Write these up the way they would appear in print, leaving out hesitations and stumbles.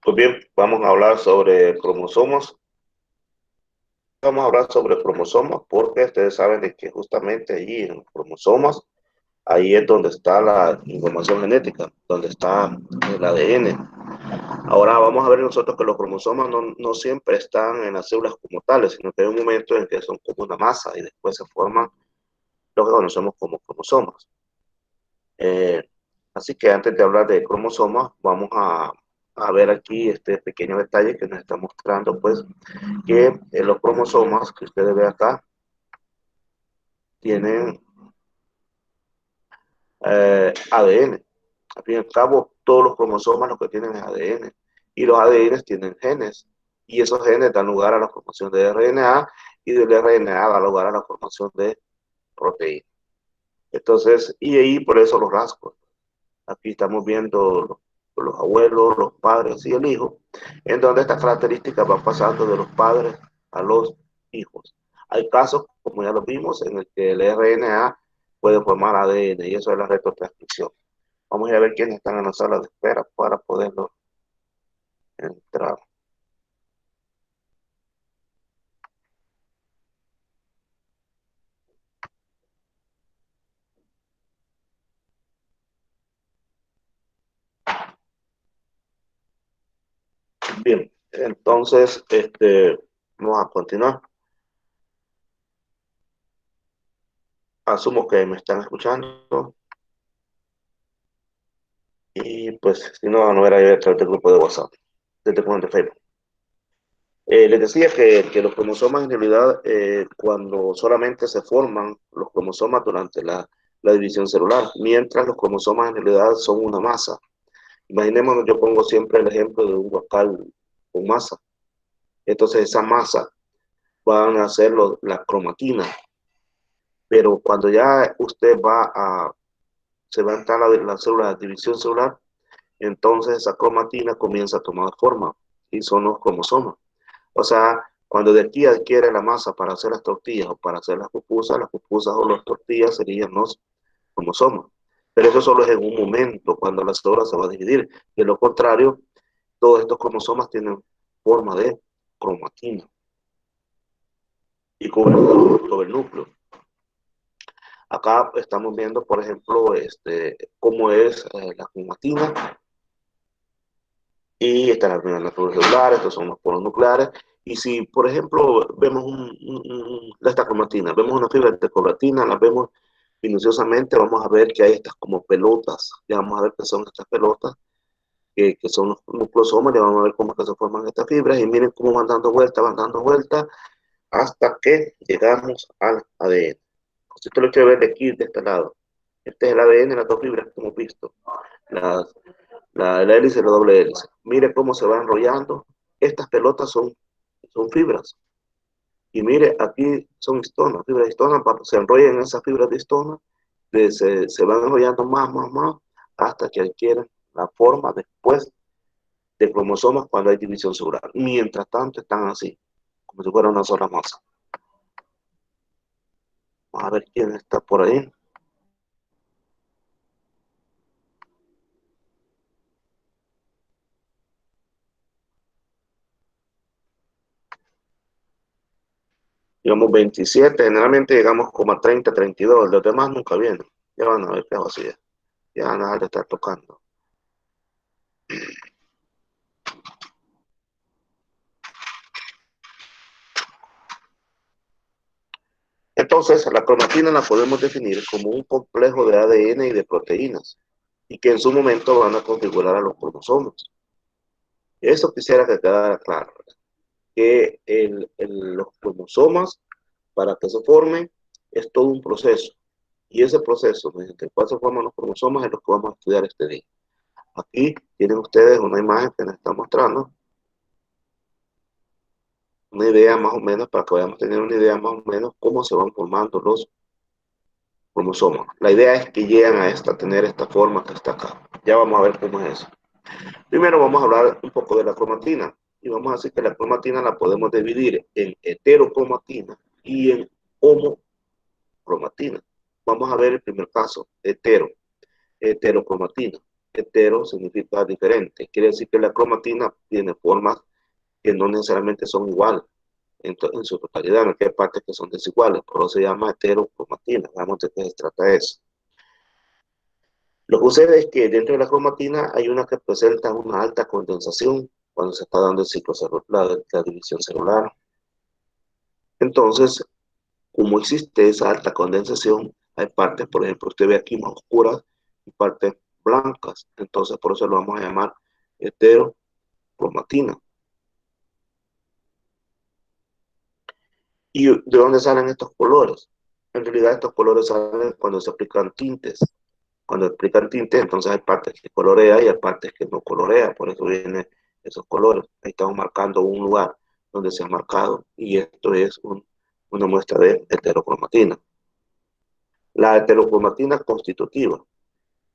Pues bien, vamos a hablar sobre cromosomas. Vamos a hablar sobre cromosomas porque ustedes saben de que justamente allí en los cromosomas, ahí es donde está la información genética, donde está el ADN. Ahora vamos a ver nosotros que los cromosomas no siempre están en las células como tales, sino que hay un momento en que son como una masa y después se forman lo que conocemos como cromosomas. Eh, Así que antes de hablar de cromosomas, vamos a ver aquí este pequeño detalle que nos está mostrando, pues, que los cromosomas que ustedes ven acá tienen ADN. Al fin y al cabo, todos los cromosomas lo que tienen es ADN. Y los ADN tienen genes. Y esos genes dan lugar a la formación de RNA y del RNA da lugar a la formación de proteínas. Entonces, y ahí por eso los rasgos. Aquí estamos viendo los abuelos, los padres y el hijo, en donde estas características van pasando de los padres a los hijos. Hay casos, como ya lo vimos, en el que el RNA puede formar ADN y eso es la retrotranscripción. Vamos a ver quiénes están en la sala de espera para poderlo entrar. Bien, entonces, vamos a continuar. Asumo que me están escuchando y pues si no, no era yo a través del grupo de WhatsApp, desde el de Facebook. Les decía que los cromosomas en realidad, cuando solamente se forman los cromosomas durante la división celular, mientras los cromosomas en realidad son una masa. Imaginémonos, yo pongo siempre el ejemplo de un guacal con masa. Entonces esa masa van a ser la cromatina, pero cuando ya usted se va a entrar la célula de división celular, entonces esa cromatina comienza a tomar forma y son los cromosomas. O sea, cuando de aquí adquiere la masa para hacer las tortillas o para hacer las pupusas o las tortillas serían los cromosomas. Pero eso solo es en un momento, cuando la célula se va a dividir. De lo contrario, todos estos cromosomas tienen forma de cromatina y cubren todo el núcleo. Acá estamos viendo, por ejemplo, cómo es la cromatina y están las fibras celulares, estos son los polos nucleares. Y si, por ejemplo, vemos esta cromatina, vemos una fibra de cromatina, la vemos minuciosamente, vamos a ver que hay estas como pelotas, ya vamos a ver qué son estas pelotas, que son los nucleosomas, ya vamos a ver cómo es que se forman estas fibras, y miren cómo van dando vueltas, hasta que llegamos al ADN. Si usted lo quiere ver de aquí, de este lado, este es el ADN, las dos fibras que hemos visto, las la hélice y la doble hélice. Mire cómo se va enrollando. Estas pelotas son fibras. Y mire, aquí son histonas, fibras de histona. Se enrollan en esas fibras de histona, se van enrollando más, hasta que adquieren la forma después de cromosomas cuando hay división celular. Mientras tanto, están así, como si fuera una sola masa. Vamos a ver quién está por ahí. Digamos 27, generalmente llegamos como a 30, 32. Los demás nunca vienen. Ya van a ver qué así. Ya van a dejar de estar tocando. Entonces, la cromatina la podemos definir como un complejo de ADN y de proteínas, y que en su momento van a configurar a los cromosomas. Eso quisiera que quedara claro, ¿verdad? Que los cromosomas, para que se formen, es todo un proceso. Y ese proceso, mediante el cual se forman los cromosomas, es lo que vamos a estudiar este día. Aquí tienen ustedes una imagen que nos está mostrando, una idea más o menos, para que vayamos a tener una idea más o menos cómo se van formando los cromosomas. La idea es que llegan a tener esta forma que está acá. Ya vamos a ver cómo es eso. Primero vamos a hablar un poco de la cromatina. Y vamos a decir que la cromatina la podemos dividir en heterocromatina y en homocromatina. Vamos a ver el primer caso, heterocromatina. hetero significa diferente. Quiere decir que la cromatina tiene formas que no necesariamente son iguales en su totalidad, no hay partes que son desiguales, por eso se llama heterocromatina. Vamos de qué se trata eso. Lo que sucede es que dentro de la cromatina hay una que presenta una alta condensación cuando se está dando el ciclo celular, la división celular. Entonces, como existe esa alta condensación, hay partes, por ejemplo, usted ve aquí más oscuras y partes blancas. Entonces, por eso lo vamos a llamar heterocromatina. ¿Y de dónde salen estos colores? En realidad, estos colores salen cuando se aplican tintes. Cuando aplican tintes, entonces hay partes que colorea y hay partes que no colorea. Por eso vienen esos colores. Ahí estamos marcando un lugar donde se ha marcado y esto es una muestra de heterocromatina. La heterocromatina constitutiva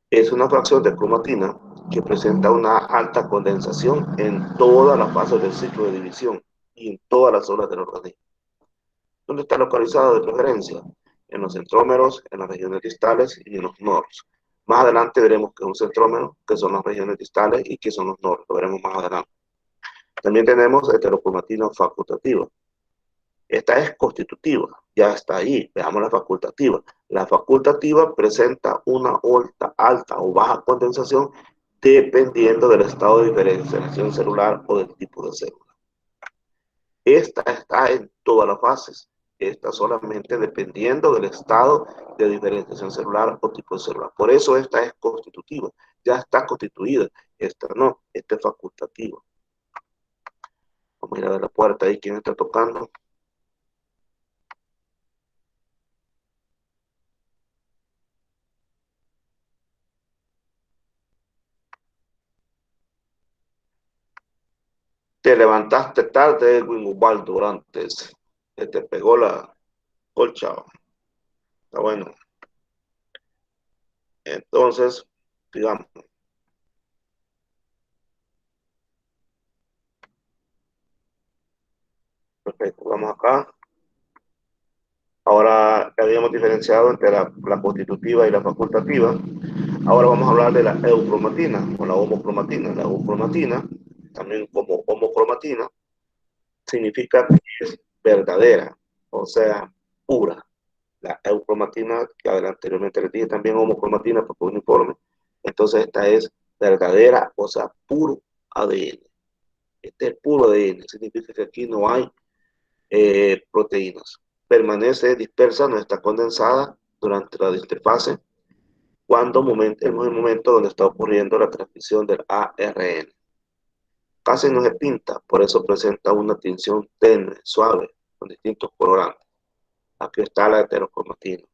es una fracción de cromatina que presenta una alta condensación en todas las fases del ciclo de división y en todas las zonas del organismo. ¿Dónde está localizada de preferencia? En los centrómeros, en las regiones distales y en los nodos. Más adelante veremos que es un centrómero, que son las regiones distales y que son los nodos. Lo veremos más adelante. También tenemos heterocromatina facultativa. Esta es constitutiva, ya está ahí. Veamos la facultativa. La facultativa presenta una alta o baja condensación dependiendo del estado de diferenciación celular o del tipo de célula. Esta está en todas las fases. Esta solamente dependiendo del estado de diferenciación celular o tipo de célula. Por eso esta es constitutiva. Ya está constituida. Esta no, esta es facultativa. Vamos a ir a ver la puerta ahí. ¿Quién está tocando? Te levantaste tarde, Edwin Ubaldo Durantes. Te pegó la colcha. Está bueno. Entonces, digamos, perfecto. Vamos acá. Ahora habíamos diferenciado entre la constitutiva y la facultativa. Ahora vamos a hablar de la eucromatina o la homocromatina. La eucromatina, también como homocromatina, significa que es verdadera, o sea, pura. La eucromatina, que anteriormente le dije también homocromatina porque es uniforme, entonces esta es verdadera, o sea, puro ADN. Este es puro ADN, significa que aquí no hay proteínas. Permanece dispersa, no está condensada durante la interfase cuando es el momento donde está ocurriendo la transmisión del ARN. Casi no se pinta, por eso presenta una tinción tenue, suave, con distintos colorantes. Aquí está la heterocromatina.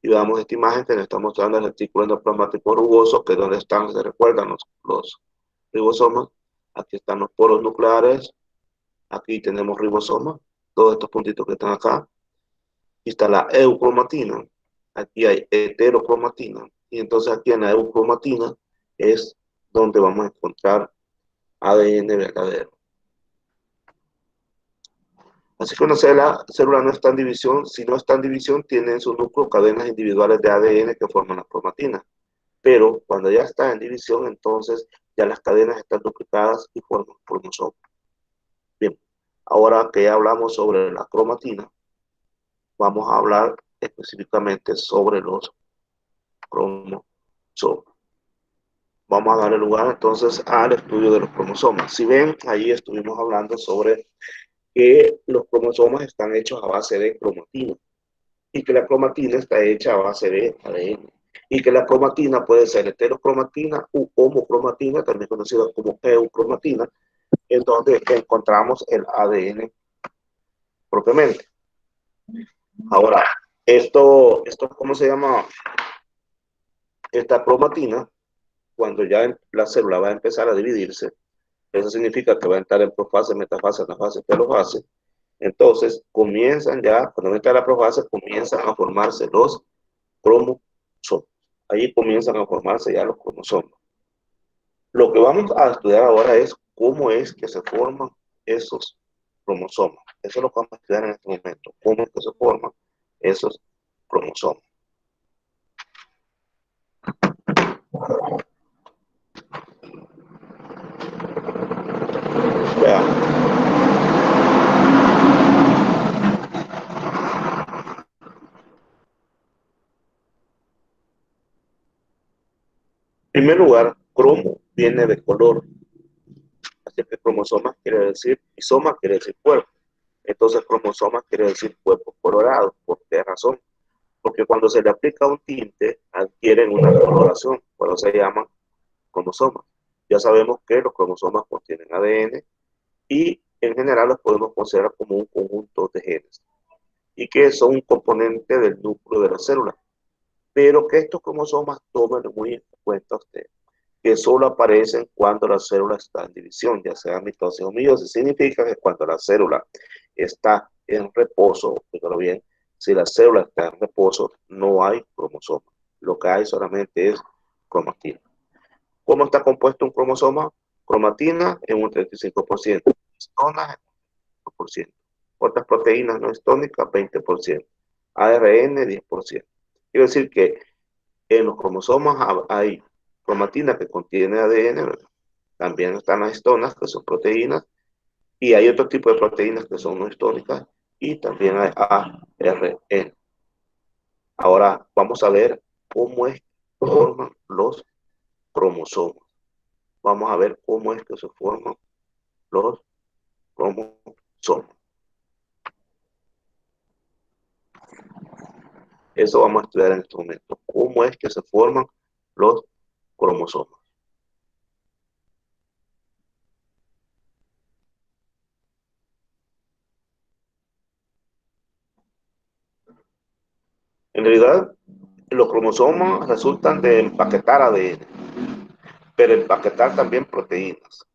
Y veamos esta imagen que nos está mostrando el retículo endoplasmático rugoso, que es donde están, se recuerdan, los ribosomas. Aquí están los poros nucleares, aquí tenemos ribosomas, todos estos puntitos que están acá. Aquí está la eucromatina, aquí hay heterocromatina, y entonces aquí en la eucromatina es donde vamos a encontrar ADN verdadero. Así que una célula no está en división. Si no está en división, tiene en su núcleo cadenas individuales de ADN que forman las cromatinas. Pero cuando ya está en división, entonces ya las cadenas están duplicadas y forman cromosomas. Bien, ahora que ya hablamos sobre la cromatina, vamos a hablar específicamente sobre los cromosomas. Vamos a darle lugar entonces al estudio de los cromosomas. Si ven, ahí estuvimos hablando sobre que los cromosomas están hechos a base de cromatina y que la cromatina está hecha a base de ADN y que la cromatina puede ser heterocromatina u homocromatina, también conocida como eucromatina, en donde encontramos el ADN propiamente. Ahora, ¿cómo se llama? Esta cromatina, cuando ya la célula va a empezar a dividirse, eso significa que va a entrar en profase, metafase, anafase, telofase. Entonces, cuando entra la profase, comienzan a formarse los cromosomas. Ahí comienzan a formarse ya los cromosomas. Lo que vamos a estudiar ahora es cómo es que se forman esos cromosomas. Eso es lo que vamos a estudiar en este momento, cómo es que se forman esos cromosomas. Veamos. En primer lugar, cromo viene de color, así que cromosomas quiere decir, y soma quiere decir cuerpo. Entonces, cromosomas quiere decir cuerpo colorado. ¿Por qué razón? Porque cuando se le aplica un tinte, adquieren una coloración, por eso se llaman cromosomas. Ya sabemos que los cromosomas contienen ADN y en general los podemos considerar como un conjunto de genes y que son un componente del núcleo de la célula. Pero que estos cromosomas tomen muy en cuenta usted que solo aparecen cuando la célula está en división, ya sea mitosis o meiosis. Significa que cuando la célula está en reposo, fíjalo bien, si la célula está en reposo, no hay cromosoma. Lo que hay solamente es cromatina. ¿Cómo está compuesto un cromosoma? Cromatina en un 35%, histonas en un 5%, otras proteínas no histónicas 20%, ARN 10%. Quiere decir que en los cromosomas hay cromatina que contiene ADN, ¿verdad? También están las histonas, que son proteínas, y hay otro tipo de proteínas que son no históricas, y también hay ARN. Ahora vamos a ver cómo es que se forman los cromosomas. Vamos a ver cómo es que se forman los cromosomas. Eso vamos a estudiar en este momento. ¿Cómo es que se forman los cromosomas? En realidad, los cromosomas resultan de empaquetar ADN, pero empaquetar también proteínas.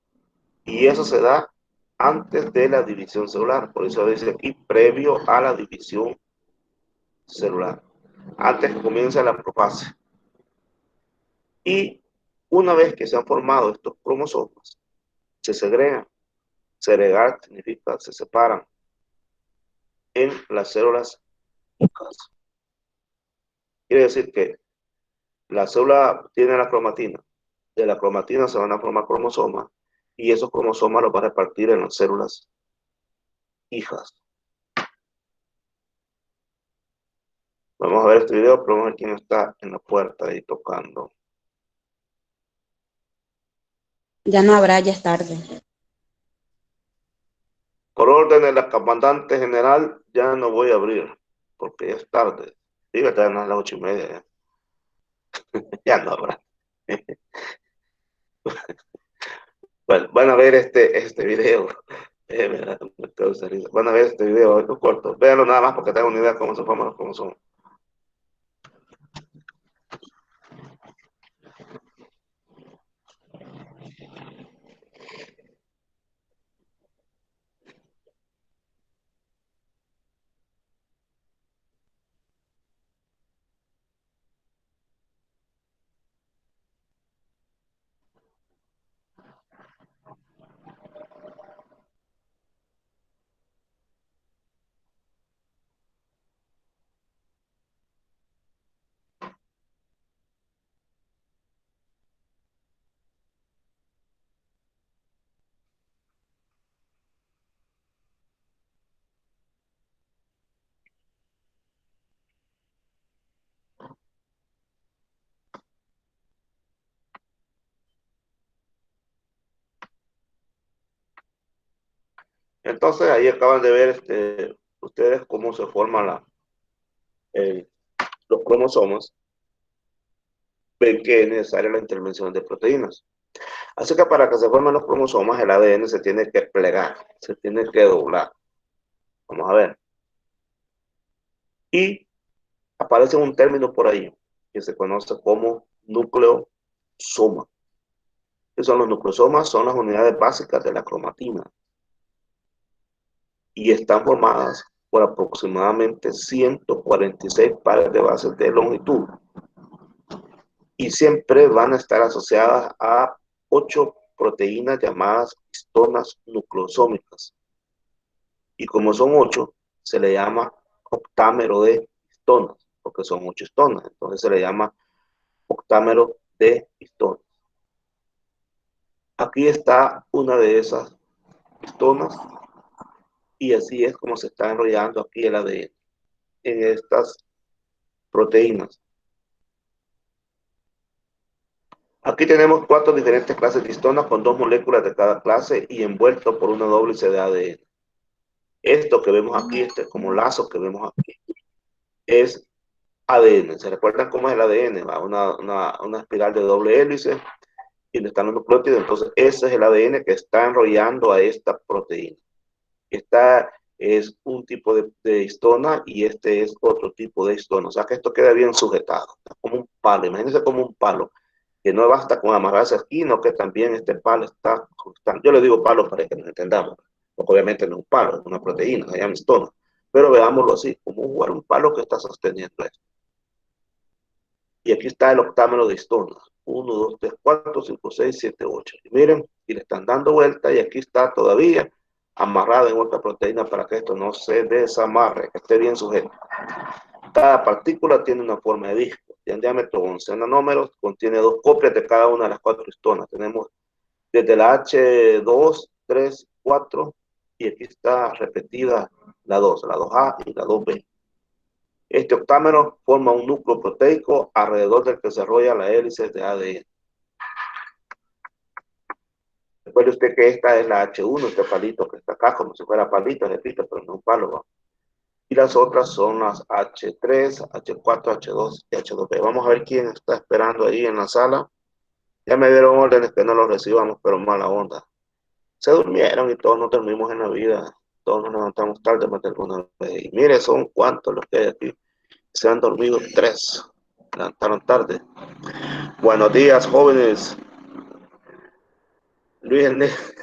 Y eso se da antes de la división celular. Por eso dice aquí, previo a la división celular. Antes que comience la profase. Y una vez que se han formado estos cromosomas, se segregan. Segregar significa se separan en las células hijas. Quiere decir que la célula tiene la cromatina. De la cromatina se van a formar cromosomas y esos cromosomas los van a repartir en las células hijas. Vamos a ver este video, pero vamos a ver quién está en la puerta ahí tocando. Ya no habrá, ya es tarde. Por orden de la comandante general, ya no voy a abrir, porque ya es tarde. Digo, ya no es las 8:30, ya no habrá. Bueno, van a ver este video. Me causa risa. Van a ver este video, esto es corto. Véanlo nada más porque tengo una idea de cómo se forman los cromosomas. Entonces, ahí acaban de ver ustedes cómo se forman eh, los cromosomas. Ven que es necesaria la intervención de proteínas. Así que para que se formen los cromosomas, el ADN se tiene que plegar, se tiene que doblar. Vamos a ver. Y aparece un término por ahí que se conoce como nucleosoma. ¿Qué son los nucleosomas? Son las unidades básicas de la cromatina y están formadas por aproximadamente 146 pares de bases de longitud y siempre van a estar asociadas a 8 proteínas llamadas histonas nucleosómicas. Y como son 8, se le llama octámero de histonas, porque son 8 histonas. Entonces se le llama octámero de histonas. Aquí está una de esas histonas y así es como se está enrollando aquí el ADN en estas proteínas. Aquí tenemos 4 diferentes clases de histonas con 2 moléculas de cada clase y envuelto por una doble hélice de ADN. Esto que vemos aquí, este como lazo que vemos aquí, es ADN. ¿Se recuerdan cómo es el ADN? Una espiral de doble hélice y donde están los nucleótidos. Entonces, ese es el ADN que está enrollando a esta proteína. Esta es un tipo de histona y este es otro tipo de histona. O sea que esto queda bien sujetado, como un palo. Imagínense como un palo, que no basta con amarrarse aquí, sino que también este palo está constante. Yo le digo palo para que nos entendamos, porque obviamente no es un palo, es una proteína, se llama histona. Pero veámoslo así, como un palo que está sosteniendo esto. Y aquí está el octámero de histonas. 1, 2, 3, 4, 5, 6, 7, 8. Y miren, y le están dando vuelta y aquí está todavía amarrada en otra proteína para que esto no se desamarre, que esté bien sujeto. Cada partícula tiene una forma de disco. Tiene diámetro 11 nanómetros, contiene 2 copias de cada una de las 4 histonas. Tenemos desde la H2, 3, 4 y aquí está repetida la 2, la 2A y la 2B. Este octámero forma un núcleo proteico alrededor del que se desarrolla la hélice de ADN. Recuerde usted que esta es la H1, este palito que está acá, como si fuera palito, repito, pero no un palo, ¿no? Y las otras son las H3, H4, H2 y H2B. Vamos a ver quién está esperando ahí en la sala. Ya me dieron órdenes que no los recibamos, pero mala onda. Se durmieron y todos nos dormimos en la vida. Todos nos levantamos tarde más de alguna vez. Y mire, son cuántos los que hay aquí. Se han dormido 3. Levantaron tarde. Buenos días, jóvenes. Luis Ernesto,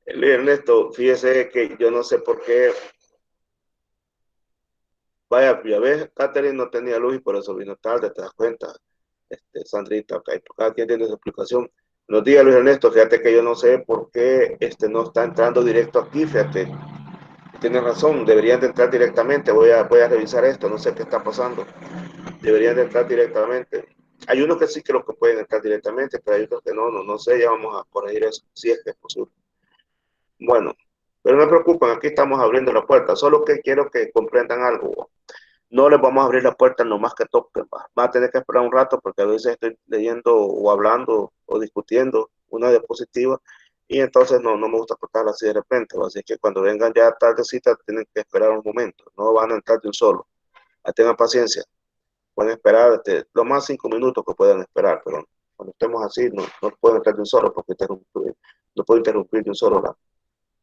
Luis Ernesto, fíjese que yo no sé por qué. Vaya, ya ves, Catherine no tenía luz y por eso vino tarde, te das cuenta. Sandrita, ok, por cada quien tiene su explicación. Buenos días, Luis Ernesto, fíjate que yo no sé por qué no está entrando directo aquí, fíjate. Tienes razón, deberían de entrar directamente. Voy a revisar esto, no sé qué está pasando. Deberían de entrar directamente. Hay unos que sí creo que pueden entrar directamente, pero hay otros que no sé, ya vamos a corregir eso, si es que es posible. Bueno, pero no se preocupen, aquí estamos abriendo la puerta, solo que quiero que comprendan algo. No les vamos a abrir la puerta nomás que toquen, va a tener que esperar un rato porque a veces estoy leyendo o hablando o discutiendo una diapositiva y entonces no me gusta cortarla así de repente, así que cuando vengan ya tardecita tienen que esperar un momento, no van a entrar de un solo. Tengan paciencia, pueden esperar lo más 5 minutos que puedan esperar, pero cuando estemos así no pueden entrar de un solo porque no puedo interrumpir de un solo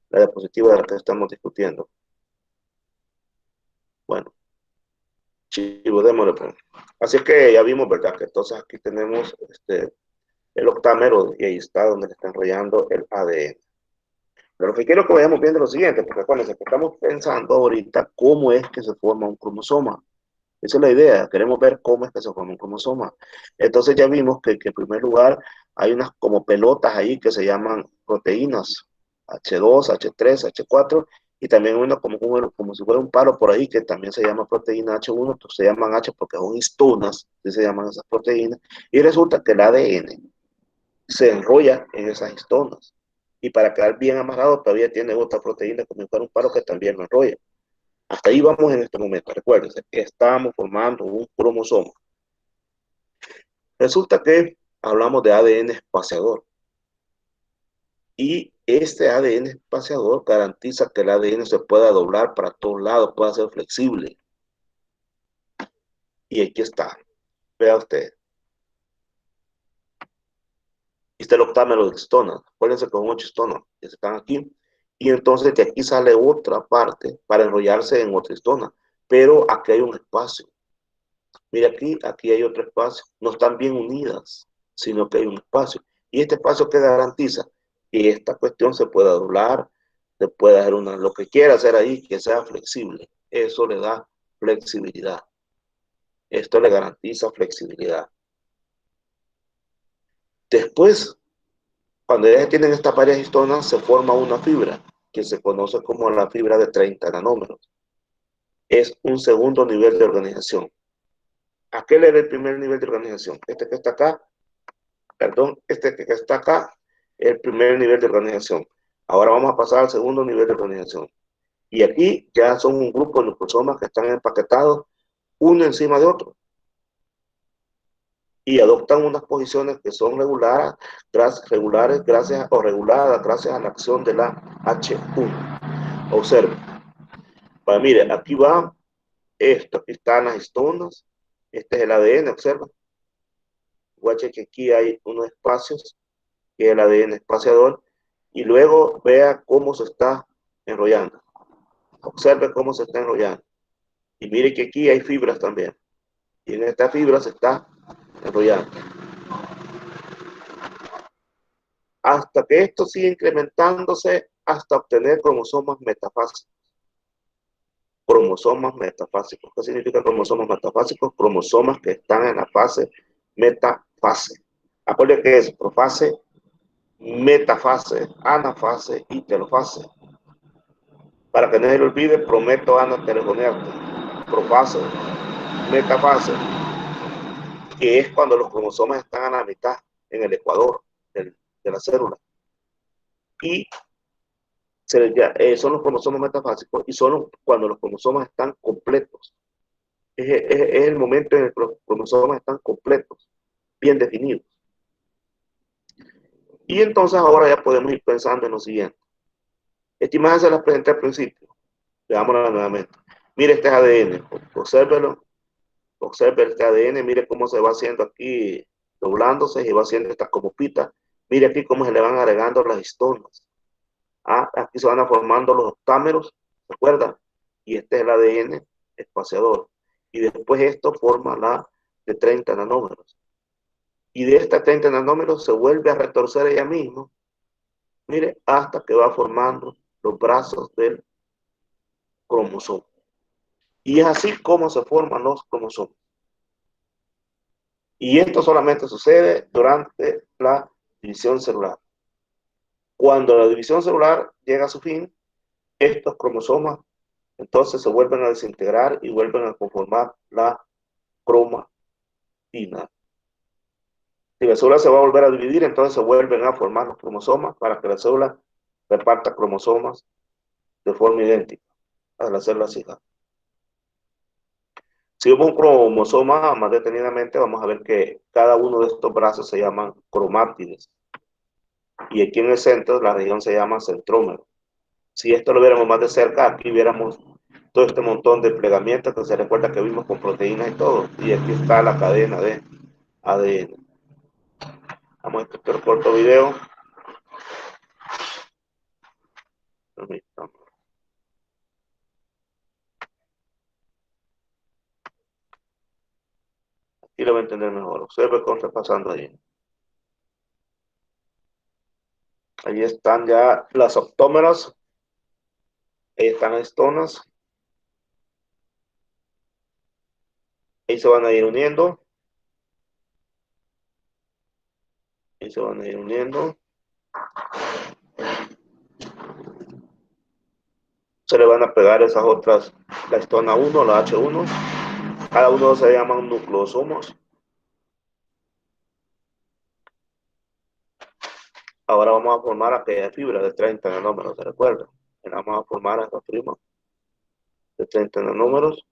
la diapositiva de la que estamos discutiendo. Bueno, chivo, démosle pues. Así que ya vimos, ¿verdad? Que entonces aquí tenemos el octámero y ahí está donde le está enrollando el ADN. Pero lo que quiero que vayamos viendo es lo siguiente, porque acuérdense que estamos pensando ahorita cómo es que se forma un cromosoma. Esa es la idea, queremos ver cómo es que se forma un cromosoma. Entonces ya vimos que en primer lugar hay unas como pelotas ahí que se llaman proteínas, H2, H3, H4, y también una como si fuera un palo por ahí que también se llama proteína H1, entonces se llaman H porque son histonas, así se llaman esas proteínas, y resulta que el ADN se enrolla en esas histonas. Y para quedar bien amarrado todavía tiene otra proteína como si fuera un palo que también lo enrolla. Hasta ahí vamos en este momento. Recuérdense que estamos formando un cromosoma. Resulta que hablamos de ADN espaciador. Y este ADN espaciador garantiza que el ADN se pueda doblar para todos lados, pueda ser flexible. Y aquí está. Vea usted. Este es el octámero de histonas. Acuérdense que son 8 histonas que están aquí. Y entonces de aquí sale otra parte para enrollarse en otra histona. Pero aquí hay un espacio. Mira aquí hay otro espacio. No están bien unidas, sino que hay un espacio. Y este espacio que garantiza que esta cuestión se pueda doblar, se pueda hacer lo que quiera hacer ahí, que sea flexible. Eso le da flexibilidad. Esto le garantiza flexibilidad. Después, cuando ya tienen estas varias histonas, se forma una fibra que se conoce como la fibra de 30 nanómetros. Es un segundo nivel de organización. Aquel era el primer nivel de organización. Este que está acá, perdón, este que está acá, es el primer nivel de organización. Ahora vamos a pasar al segundo nivel de organización. Y aquí ya son un grupo de nucleosomas que están empaquetados uno encima de otro y adoptan unas posiciones que son regulares gracias o reguladas gracias a la acción de la H1. Observen. Pues mire, aquí va esto, aquí están las histonas, este es el ADN, observa. Guache que aquí hay unos espacios, que es el ADN espaciador, y luego vea cómo se está enrollando. Observe cómo se está enrollando. Y mire que aquí hay fibras también. Y en esta fibra se está enrollando. Hasta que esto sigue incrementándose hasta obtener cromosomas metafásicos. Cromosomas metafásicos. ¿Qué significa cromosomas metafásicos? Cromosomas que están en la fase metafase. Acuérdense que es profase, metafase, anafase y telofase. Para que no se le olvide, prometo anatelegonearte. Profase, metafase, que es cuando los cromosomas están a la mitad, en el ecuador de la célula. Y son los cromosomas metafásicos y son cuando los cromosomas están completos. Es el momento en el que los cromosomas están completos, bien definidos. Y entonces ahora ya podemos ir pensando en lo siguiente. Esta imagen se las presenté al principio. Veámosla nuevamente. Mire, este es ADN. Obsérvelo. Observe este ADN. Mire cómo se va haciendo aquí, doblándose y va haciendo estas como pitas. Mire aquí cómo se le van agregando las histonas. Aquí se van formando los octámeros, ¿recuerda? Y este es el ADN espaciador. Y después esto forma la de 30 nanómetros. Y de esta 30 nanómetros se vuelve a retorcer ella misma, mire, hasta que va formando los brazos del cromosoma. Y es así como se forman los cromosomas. Y esto solamente sucede durante la división celular. Cuando la división celular llega a su fin, estos cromosomas entonces se vuelven a desintegrar y vuelven a conformar la cromatina. Si la célula se va a volver a dividir, entonces se vuelven a formar los cromosomas para que la célula reparta cromosomas de forma idéntica a la célula hija. Si vemos un cromosoma más detenidamente, vamos a ver que cada uno de estos brazos se llaman cromátides. Y aquí en el centro, la región se llama centrómero. Si esto lo viéramos más de cerca, aquí viéramos todo este montón de plegamientos que se recuerda que vimos con proteínas y todo. Y aquí está la cadena de ADN. Vamos a este corto video. Aquí lo va a entender mejor. Observe cómo está pasando ahí. Ahí están ya las octómeros. Ahí están las histonas. Ahí se van a ir uniendo. Ahí se van a ir uniendo. Se le van a pegar esas otras, la histona 1, la H1. Cada uno se llaman nucleosomos. Ahora vamos a formar aquella fibra de 30 nanómetros, ¿se recuerda? Y vamos a formar esta fibra de 30 nanómetros.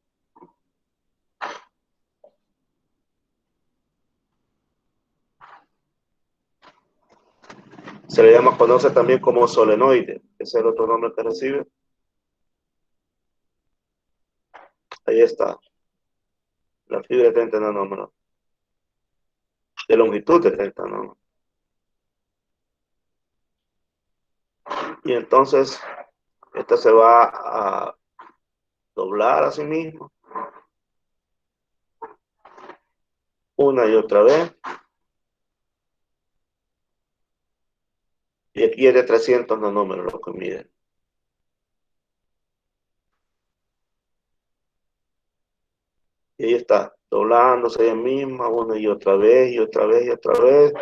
Se le llama, conoce también como solenoide. Ese es el otro nombre que recibe. Ahí está. La fibra de 30 nanómetros. De longitud de 30 nanómetros. Y entonces, esta se va a doblar a sí mismo. Una y otra vez. Y aquí es de 300 nanómetros lo que mide. Y ahí está, doblándose ella misma una y otra vez, y otra vez, y otra vez.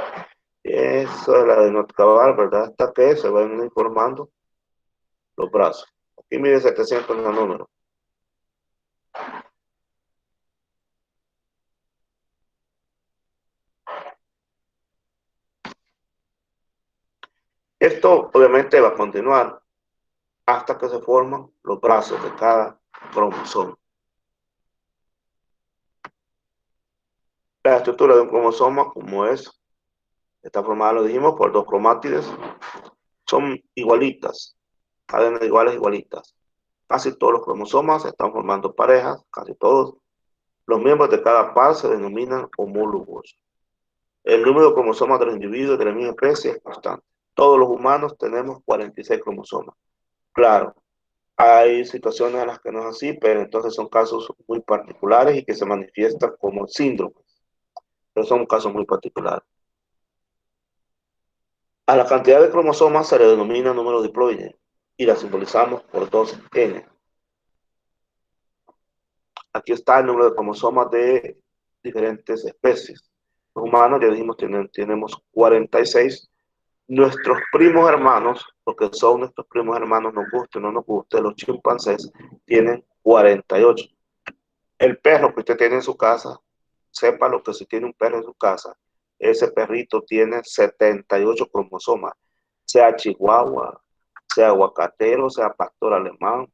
Y eso es la de no acabar, ¿verdad? Hasta que se van informando los brazos. Aquí mide 700 nanómetros. esto obviamente va a continuar hasta que se forman los brazos de cada cromosoma. La estructura de un cromosoma, como es, está formada, lo dijimos, por dos cromátides, son igualitas, cadenas iguales, igualitas. Casi todos los cromosomas están formando parejas, casi todos. Los miembros de cada par se denominan homólogos. El número de cromosomas de los individuos de la misma especie es constante. Todos los humanos tenemos 46 cromosomas. Claro, hay situaciones en las que no es así, pero entonces son casos muy particulares y que se manifiestan como síndromes. Pero son casos muy particulares. A la cantidad de cromosomas se le denomina número diploide y la simbolizamos por 2n. Aquí está el número de cromosomas de diferentes especies. Los humanos, ya dijimos, tenemos 46. Nuestros primos hermanos, lo que son nuestros primos hermanos, nos guste o no nos guste, los chimpancés, tienen 48. El perro que usted tiene en su casa, sepa lo que si tiene un perro en su casa, ese perrito tiene 78 cromosomas, sea chihuahua, sea aguacatero, sea pastor alemán,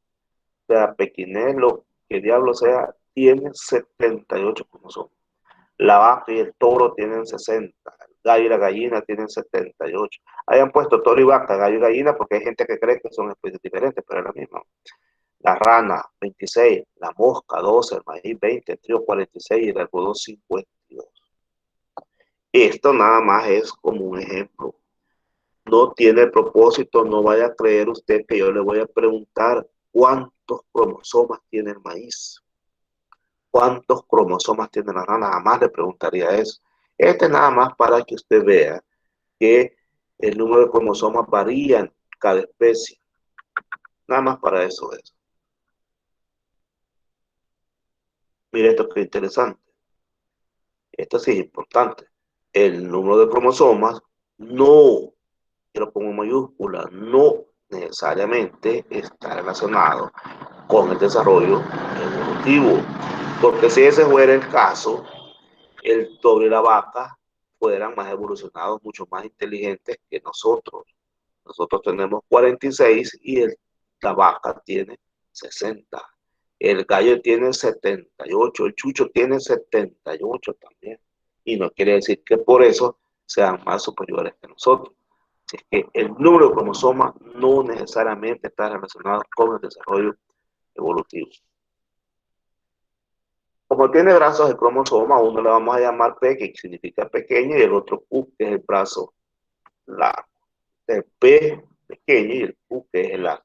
sea pequinés, lo que diablo sea, tiene 78 cromosomas. La vaca y el toro tienen 60, el gallo y la gallina tienen 78. Hayan puesto toro y vaca, gallo y gallina, porque hay gente que cree que son especies diferentes, pero es la misma. La rana, 26, la mosca, 12, el maíz, 20, el trigo, 46 y el algodón, 52. Esto nada más es como un ejemplo. No tiene propósito, no vaya a creer usted que yo le voy a preguntar cuántos cromosomas tiene el maíz. ¿Cuántos cromosomas tiene la rana? Jamás le preguntaría eso. Este es nada más para que usted vea que el número de cromosomas varía en cada especie. Nada más para eso es. Mire esto que interesante. Esto sí es importante. El número de cromosomas no, yo lo pongo en mayúscula, no necesariamente está relacionado con el desarrollo evolutivo. Porque si ese fuera el caso, el toro y la vaca fueran más evolucionados, mucho más inteligentes que nosotros. Nosotros tenemos 46 y la vaca tiene 60. El gallo tiene 78, el chucho tiene 78 también. Y no quiere decir que por eso sean más superiores que nosotros. Es que el número de cromosomas no necesariamente está relacionado con el desarrollo evolutivo. Como tiene brazos de cromosoma, uno le vamos a llamar P, que significa pequeño, y el otro Q, que es el brazo largo. El P pequeño y el Q, que es el largo.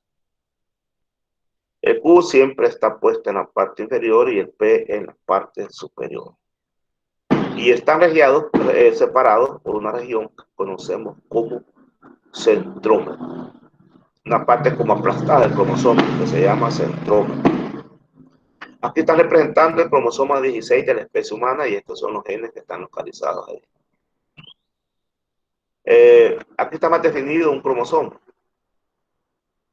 El Q siempre está puesto en la parte inferior y el P en la parte superior. Y están separados por una región que conocemos como centrómero. Una parte como aplastada del cromosoma que se llama centrómero. Aquí está representando el cromosoma 16 de la especie humana y estos son los genes que están localizados ahí. Aquí está más definido un cromosoma.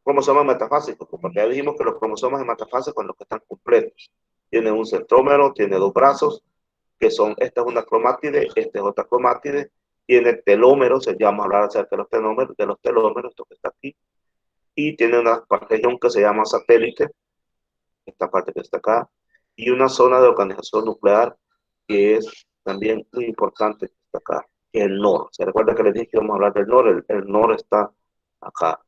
Cromosomas metafásicos, porque ya dijimos que los cromosomas metafásicos son los que están completos. Tiene un centrómero, tiene dos brazos, que son, esta es una cromátide, esta es otra cromátide, tiene telómeros, ya vamos a hablar acerca de los telómeros, esto que está aquí, y tiene una región que se llama satélite, esta parte que está acá, y una zona de organización nuclear que es también muy importante, que está acá, que es el NOR. ¿Se recuerda que les dije que vamos a hablar del NOR? El NOR está acá.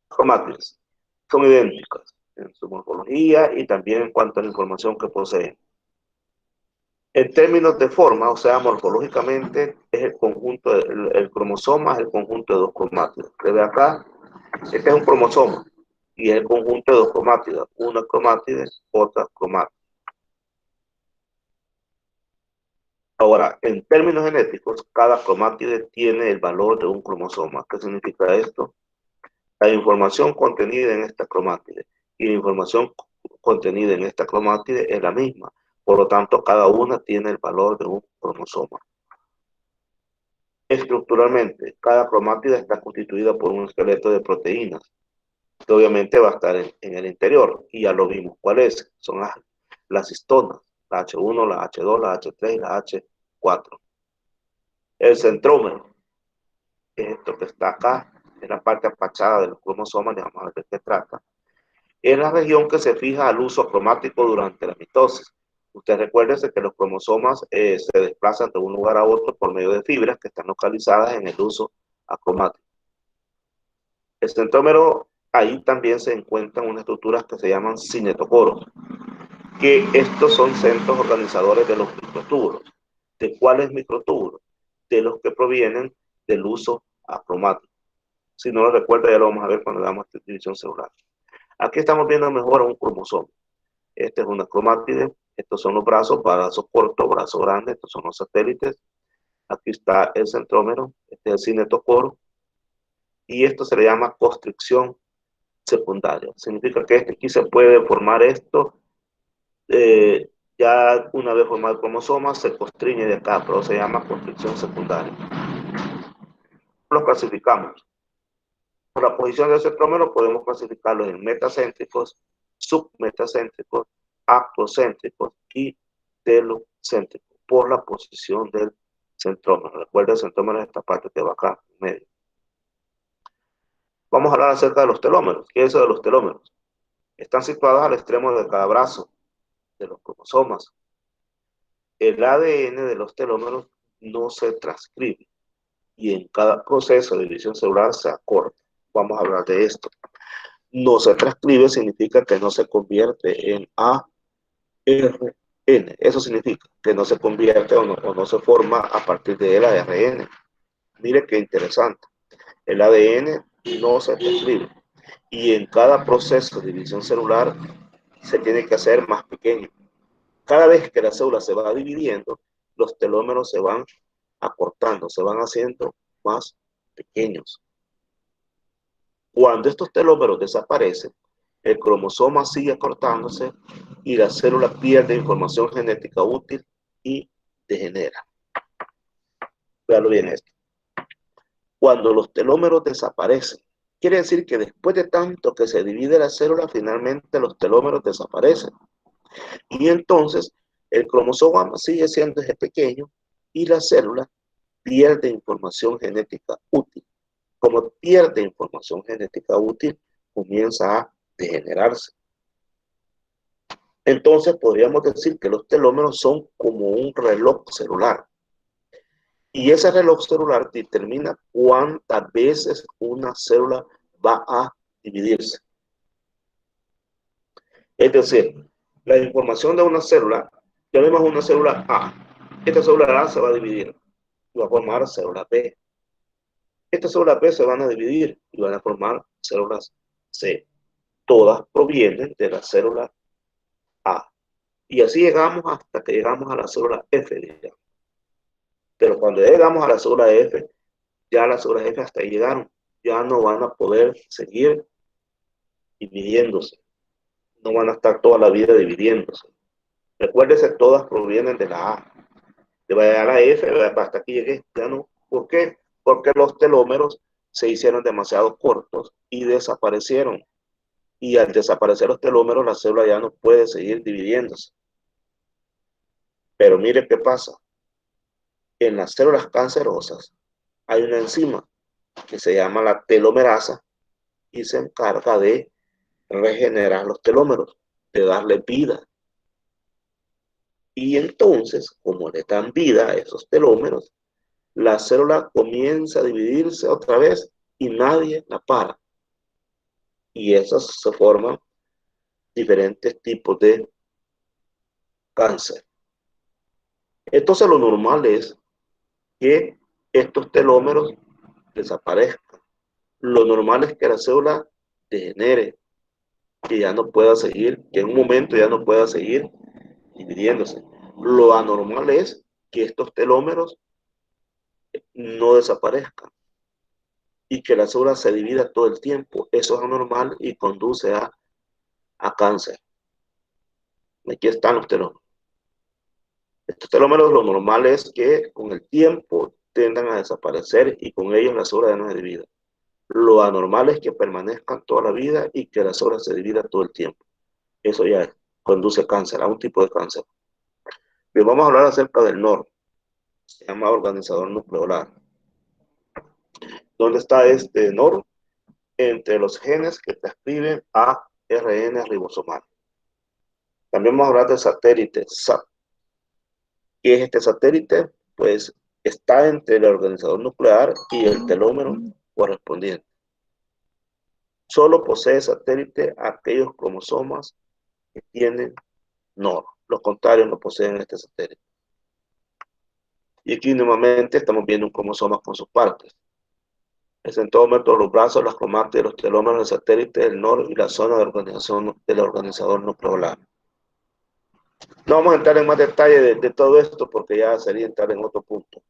Cromátides son idénticas en su morfología y también en cuanto a la información que poseen. En términos de forma, o sea, morfológicamente, es el conjunto, el cromosoma es el conjunto de dos cromátidos. Desde acá, este es un cromosoma y es el conjunto de dos cromátidas, una cromátide, otra cromátide. Ahora, en términos genéticos, cada cromátide tiene el valor de un cromosoma. ¿Qué significa esto? La información contenida en esta cromátide y la información contenida en esta cromátide es la misma. Por lo tanto, cada una tiene el valor de un cromosoma. Estructuralmente, cada cromátide está constituida por un esqueleto de proteínas, que obviamente va a estar en el interior, y ya lo vimos cuál es. Son las histonas, la H1, la H2, la H3 y la H4. El centrómero. esto que está acá, en la parte apachada de los cromosomas, vamos a ver de qué trata, es la región que se fija al uso cromático durante la mitosis. Usted recuérdese que los cromosomas se desplazan de un lugar a otro por medio de fibras que están localizadas en el uso acromático. El centrómero, ahí también se encuentran unas estructuras que se llaman cinetocoros, que estos son centros organizadores de los microtúbulos. ¿De cuáles microtúbulos? De los que provienen del uso acromático. Si no lo recuerda, ya lo vamos a ver cuando veamos división celular. Aquí estamos viendo mejor un cromosoma. Este es una cromátide. Estos son los brazos cortos, brazos grandes. Estos son los satélites. Aquí está el centrómero. Este es el cinetocoro. Y esto se le llama constricción secundaria. Significa que aquí se puede formar esto. Ya una vez formado el cromosoma, se constriñe de acá, pero se llama constricción secundaria. Los clasificamos. Por la posición del centrómero podemos clasificarlos en metacéntricos, submetacéntricos, actocéntricos y telocéntricos por la posición del centrómero. Recuerda, el centrómero es esta parte que va acá en medio. Vamos a hablar acerca de los telómeros. ¿Qué es eso de los telómeros? Están situados al extremo de cada brazo de los cromosomas. El ADN de los telómeros no se transcribe y en cada proceso de división celular se acorta. Vamos a hablar de esto. No se transcribe significa que no se convierte en ARN. Eso significa que no se convierte o no se forma a partir del ARN. Mire qué interesante. El ADN no se transcribe y en cada proceso de división celular se tiene que hacer más pequeño. Cada vez que la célula se va dividiendo, los telómeros se van acortando, se van haciendo más pequeños. Cuando estos telómeros desaparecen, el cromosoma sigue acortándose y la célula pierde información genética útil y degenera. Véalo bien esto. Cuando los telómeros desaparecen, quiere decir que después de tanto que se divide la célula, finalmente los telómeros desaparecen. Y entonces el cromosoma sigue siendo ese pequeño y la célula pierde información genética útil. Como pierde información genética útil, comienza a degenerarse. Entonces podríamos decir que los telómeros son como un reloj celular. Y ese reloj celular determina cuántas veces una célula va a dividirse. Es decir, la información de una célula, tenemos una célula A. Esta célula A se va a dividir y va a formar célula B. Estas células B se van a dividir y van a formar células C. Todas provienen de la célula A. Y así llegamos hasta que llegamos a la célula F, digamos. Pero cuando llegamos a la célula F, ya las células F hasta ahí llegaron. Ya no van a poder seguir dividiéndose. No van a estar toda la vida dividiéndose. Recuérdese, todas provienen de la A. Le va a llegar a la F, hasta aquí llegué. Ya no. ¿Por qué? Porque los telómeros se hicieron demasiado cortos y desaparecieron. Y al desaparecer los telómeros, la célula ya no puede seguir dividiéndose. Pero mire qué pasa. En las células cancerosas hay una enzima que se llama la telomerasa y se encarga de regenerar los telómeros, de darle vida. Y entonces, como le dan vida a esos telómeros, la célula comienza a dividirse otra vez y nadie la para. Y esas se forman diferentes tipos de cáncer. Entonces lo normal es que estos telómeros desaparezcan. Lo normal es que la célula degenere, que ya no pueda seguir, que en un momento ya no pueda seguir dividiéndose. Lo anormal es que estos telómeros no desaparezcan y que la célula se divida todo el tiempo. Eso es anormal y conduce a cáncer. Aquí están los telómeros. Estos telómeros, lo normal es que con el tiempo tendan a desaparecer y con ellos la célula ya no se divida. Lo anormal es que permanezcan toda la vida y que la célula se divida todo el tiempo. Eso ya conduce a cáncer, a un tipo de cáncer. Bien, vamos a hablar acerca del NOR. Se llama organizador nucleolar. ¿Dónde está este NOR? Entre los genes que transcriben a ARN ribosomal. También vamos a hablar del satélite SAT. ¿Qué es este satélite? Pues está entre el organizador nuclear y el telómero correspondiente. Solo posee satélite aquellos cromosomas que tienen NOR. Los contrarios no poseen este satélite. Y aquí nuevamente estamos viendo un cromosoma con sus partes. El centrómero, los brazos, las cromátides, los telómeros, el satélite, el NOR y la zona de organización del organizador nuclear. No vamos a entrar en más detalle de todo esto porque ya sería entrar en otro punto.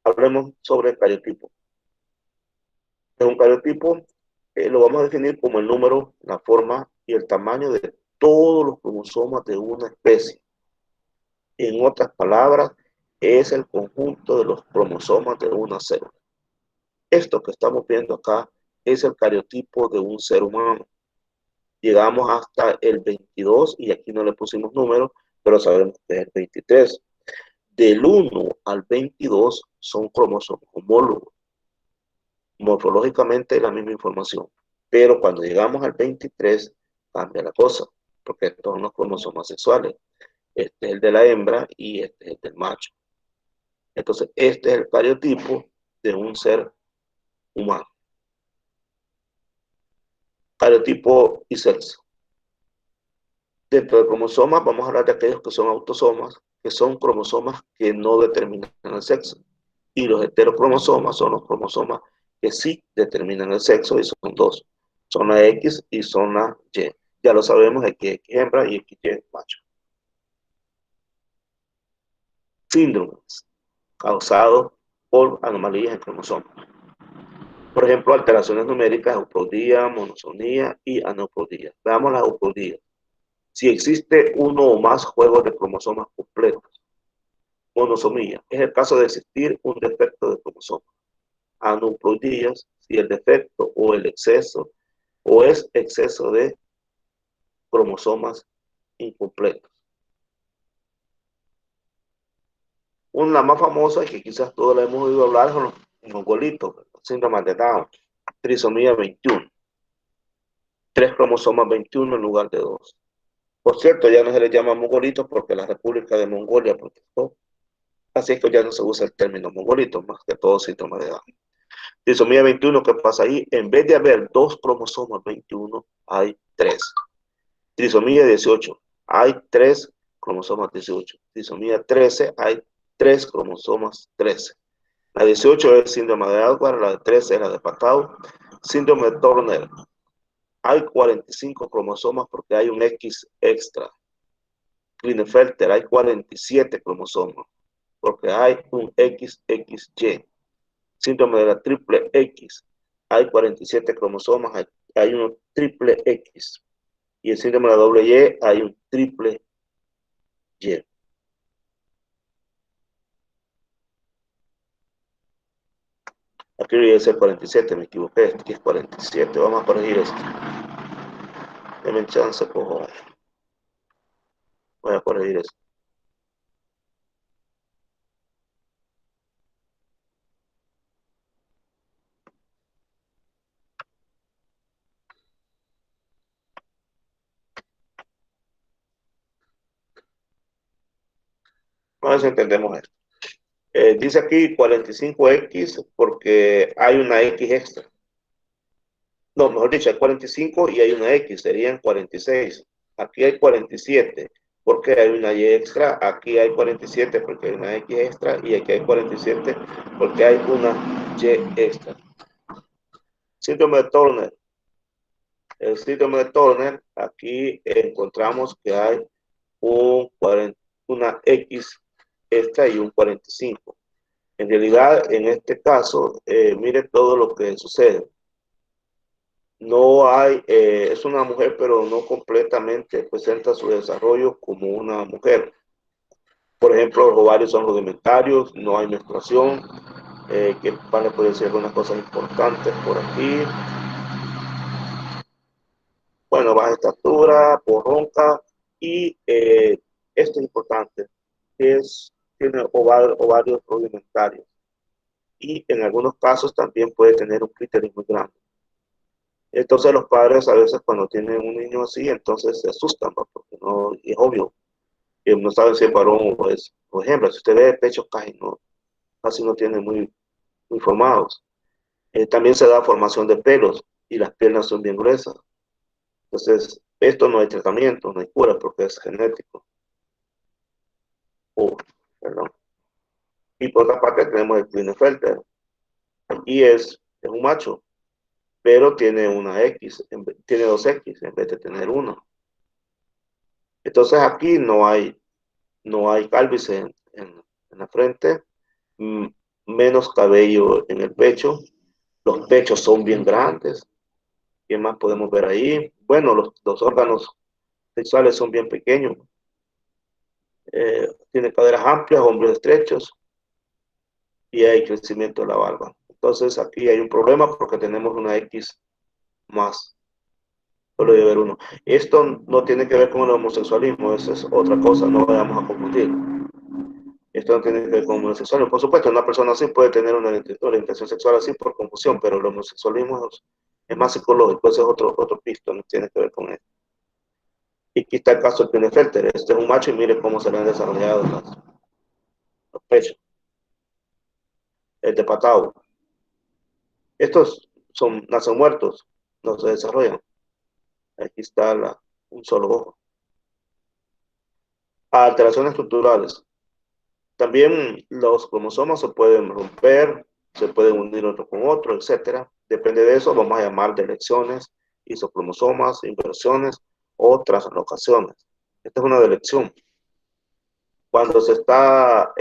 Hablemos sobre el cariotipo. Es un cariotipo, lo vamos a definir como el número, la forma y el tamaño de todos los cromosomas de una especie. En otras palabras, es el conjunto de los cromosomas de una célula. Esto que estamos viendo acá es el cariotipo de un ser humano. Llegamos hasta el 22 y aquí no le pusimos número, pero sabemos que es el 23. Del 1 al 22 son cromosomas homólogos. Morfológicamente es la misma información, pero cuando llegamos al 23 cambia la cosa, porque estos son los cromosomas sexuales. Este es el de la hembra y este es el del macho. Entonces, este es el cariotipo de un ser humano. Cariotipo y sexo. Dentro de cromosomas vamos a hablar de aquellos que son autosomas, que son cromosomas que no determinan el sexo. Y los heterocromosomas son los cromosomas que sí determinan el sexo y son dos. Zona X y zona Y. Ya lo sabemos, XX hembra y XY macho. Síndromes causados por anomalías en cromosomas. Por ejemplo, alteraciones numéricas, euploidía, monosomía y aneuploidía. Veamos las euploidías. Si existe uno o más juegos de cromosomas completos. Monosomía es el caso de existir un defecto de cromosoma. Aneuploidías, si el defecto o el exceso o es exceso de cromosomas incompletos. Una más famosa y que quizás todos la hemos oído hablar son los mongolitos, síndrome de Down, trisomía 21. 3 cromosomas 21 en lugar de 2. Por cierto, ya no se les llama mongolitos porque la República de Mongolia protestó. Así es que ya no se usa el término mongolito, más que todo síndrome de Down. Trisomía 21, ¿qué pasa ahí? En vez de haber 2 cromosomas 21, hay 3. Trisomía 18, hay 3 cromosomas 18. Trisomía 13, hay 3 cromosomas 13. La 18 es síndrome de Alvar, la de 13 es la de Patau. Síndrome de Turner, hay 45 cromosomas porque hay un X extra. Klinefelter, hay 47 cromosomas porque hay un XXY. Síndrome de la triple X, hay 47 cromosomas, hay un triple X. Y el síndrome de la doble Y, hay un triple Y. Aquí debería ser 47, me equivoqué, aquí es 47, vamos a corregir esto. Denme chance, por favor. Voy a corregir esto. A ver si entendemos esto. Dice aquí 45X porque hay una X extra. No, mejor dicho, hay 45 y hay una X, serían 46. Aquí hay 47 porque hay una Y extra, aquí hay 47 porque hay una X extra y aquí hay 47 porque hay una Y extra. Síndrome de Turner. El síndrome de Turner, aquí encontramos que hay una X extra y un 45. En realidad, en este caso, mire todo lo que sucede. No hay, es una mujer, pero no completamente presenta su desarrollo como una mujer. Por ejemplo, los ovarios son rudimentarios, no hay menstruación, que van a poder decir algunas cosas importantes por aquí. Bueno, baja estatura, porronca y esto es importante, tiene ovarios rudimentarios. y en algunos casos también puede tener un clítoris muy grande. Entonces los padres a veces cuando tienen un niño así, entonces se asustan, ¿no? Porque no, es obvio que no saben si es varón o es. Por ejemplo, si usted ve pechos casi no tiene muy formados. También se da formación de pelos y las piernas son bien gruesas. Entonces, esto no hay tratamiento, no hay cura porque es genético. Oh, perdón. Y por otra parte tenemos el Klinefelter. Y es un macho, pero tiene una X, tiene dos X en vez de tener uno. Entonces aquí no hay calvicie en la frente, mm, menos cabello en el pecho. Los pechos son bien grandes. ¿Qué más podemos ver ahí? Bueno, los órganos sexuales son bien pequeños. Tiene caderas amplias, hombros estrechos y hay crecimiento de la barba. Entonces aquí hay un problema porque tenemos una X más. Solo debe haber uno. Esto no tiene que ver con el homosexualismo, eso es otra cosa, no vayamos a confundir. Esto no tiene que ver con el homosexualismo. Por supuesto, una persona así puede tener una orientación sexual así por confusión, pero el homosexualismo es más psicológico, ese es otro pisto, no tiene que ver con eso. Y aquí está el caso del Klinefelter. Este es un macho y mire cómo se le han desarrollado los pechos. El de patado. Estos nacen muertos, no se desarrollan. Aquí está un solo ojo. Alteraciones estructurales. También los cromosomas se pueden romper, se pueden unir otro con otro, etcétera. Depende de eso, vamos a llamar de elecciones, isocromosomas, inversiones o translocaciones. Esta es una delección. Cuando se está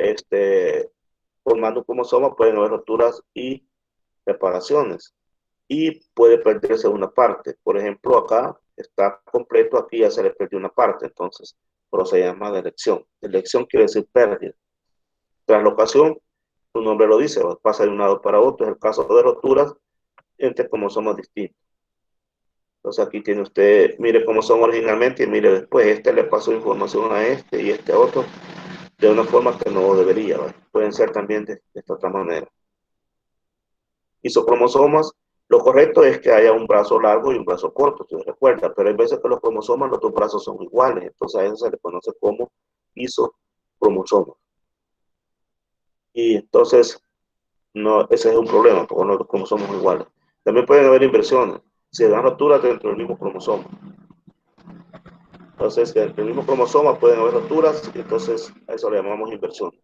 formando un cromosoma, pueden haber roturas y reparaciones. Y puede perderse una parte. Por ejemplo, acá está completo, aquí ya se le perdió una parte, entonces, pero se llama delección. Delección quiere decir pérdida. Translocación, su nombre lo dice, pasa de un lado para otro, es el caso de roturas entre cromosomas distintos. Entonces aquí tiene usted, mire cómo son originalmente y mire después, este le pasó información a este y este a otro de una forma que no debería, ¿vale? Pueden ser también de esta otra manera. Isocromosomas, lo correcto es que haya un brazo largo y un brazo corto, si recuerda, pero hay veces que los cromosomas, los dos brazos son iguales, entonces a eso se le conoce como isocromosomas. Y entonces, no, ese es un problema, porque no los cromosomas son iguales. También pueden haber inversiones, se dan roturas dentro del mismo cromosoma. Entonces, dentro del mismo cromosoma pueden haber roturas, y entonces a eso le llamamos inversiones.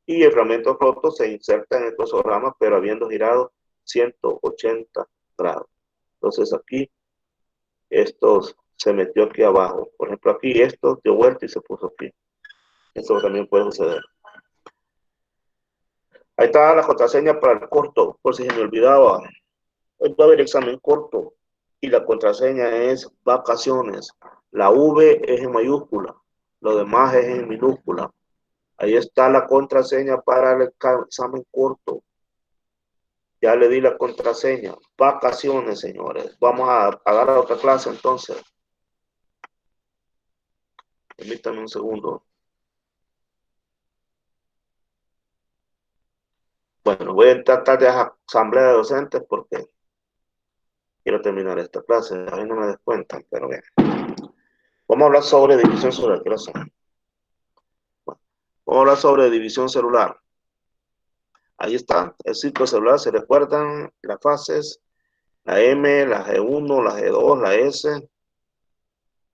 Y el fragmento roto se inserta en el cromosoma, pero habiendo girado 180 grados. Entonces aquí, esto se metió aquí abajo. Por ejemplo, aquí esto dio vuelta y se puso aquí. Esto también puede suceder. Ahí está la contraseña para el corto, por si se me olvidaba. Hoy va a haber examen corto y la contraseña es vacaciones. La V es en mayúscula, lo demás es en minúscula. Ahí está la contraseña para el examen corto. Ya le di la contraseña. Vacaciones, señores. Vamos a dar a otra clase entonces. Permítanme un segundo. Bueno, voy a tratar de asamblea de docentes porque quiero terminar esta clase. A mí no me descuentan, pero bien. Vamos a hablar sobre división celular. ¿Qué razón? Bueno, vamos a hablar sobre división celular. Ahí está, el ciclo celular. ¿Se recuerdan las fases? La M, la G1, la G2, la S.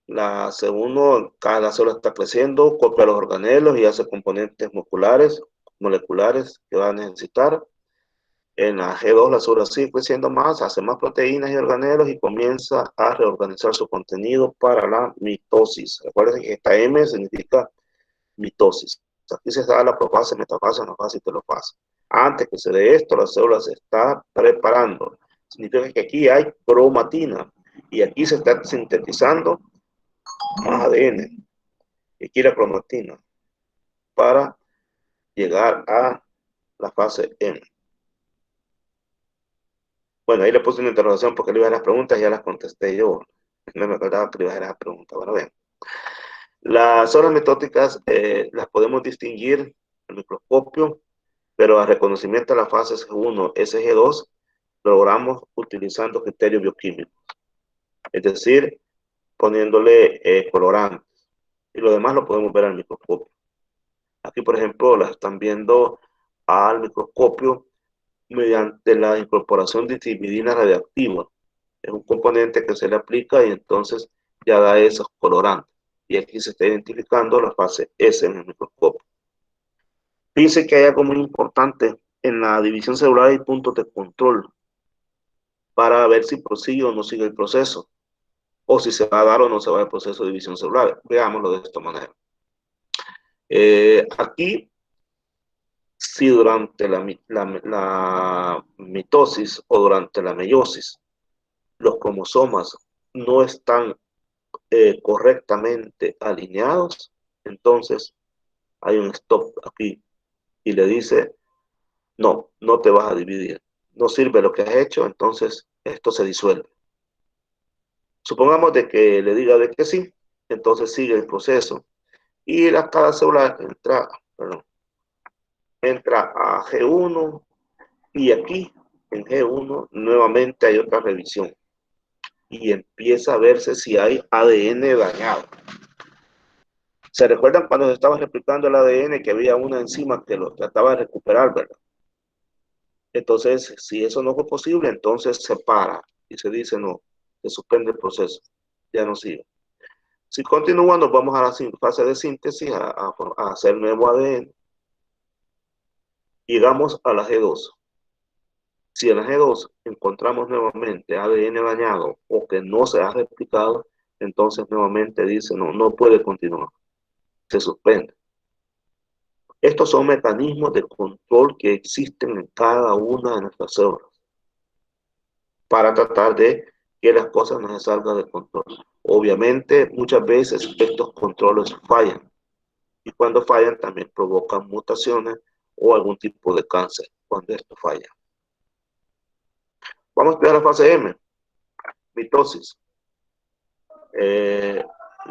La C1, cada célula está creciendo, copia los organelos y hace componentes moleculares que va a necesitar. En la G2 la célula sigue creciendo más, hace más proteínas y organelos y comienza a reorganizar su contenido para la mitosis. Recuerden que esta M significa mitosis. Aquí se da la profase, metafase, anafase y telofase. Antes que se dé esto, la célula se está preparando. Significa que aquí hay cromatina y aquí se está sintetizando más ADN que quiere cromatina para llegar a la fase M. Bueno, ahí le puse una interrogación porque le iba a las preguntas y ya las contesté yo. No me acordaba que le iba a las preguntas. Bueno, bien. Las células mitóticas las podemos distinguir al microscopio pero al reconocimiento de la fase SG1, SG2, logramos utilizando criterios bioquímicos, es decir, poniéndole colorantes, y lo demás lo podemos ver al microscopio. Aquí, por ejemplo, la están viendo al microscopio mediante la incorporación de trimidina radiactiva. Es un componente que se le aplica y entonces ya da esos colorantes. Y aquí se está identificando la fase S en el microscopio. Fíjense que hay algo muy importante. En la división celular hay puntos de control para ver si prosigue o no sigue el proceso, o si se va a dar o no se va el proceso de división celular. Veámoslo de esta manera. Aquí, si durante la mitosis o durante la meiosis los cromosomas no están correctamente alineados, entonces hay un stop aquí y le dice, no, no te vas a dividir, no sirve lo que has hecho, entonces esto se disuelve. Supongamos de que le diga de que sí, entonces sigue el proceso y cada célula entra a G1 y aquí en G1 nuevamente hay otra revisión y empieza a verse si hay ADN dañado. ¿Se recuerdan cuando se estaba replicando el ADN que había una enzima que lo trataba de recuperar, verdad? Entonces, si eso no fue posible, entonces se para y se dice no, se suspende el proceso, ya no sigue. Si continúa, nos vamos a la fase de síntesis, a hacer nuevo ADN. Llegamos a la G2. Si en la G2 encontramos nuevamente ADN dañado o que no se ha replicado, entonces nuevamente dice no, no puede continuar, se suspende. Estos son mecanismos de control que existen en cada una de nuestras células para tratar de que las cosas no se salgan de control. Obviamente, muchas veces estos controles fallan y cuando fallan también provocan mutaciones o algún tipo de cáncer cuando esto falla. Vamos a estudiar la fase M, mitosis. Le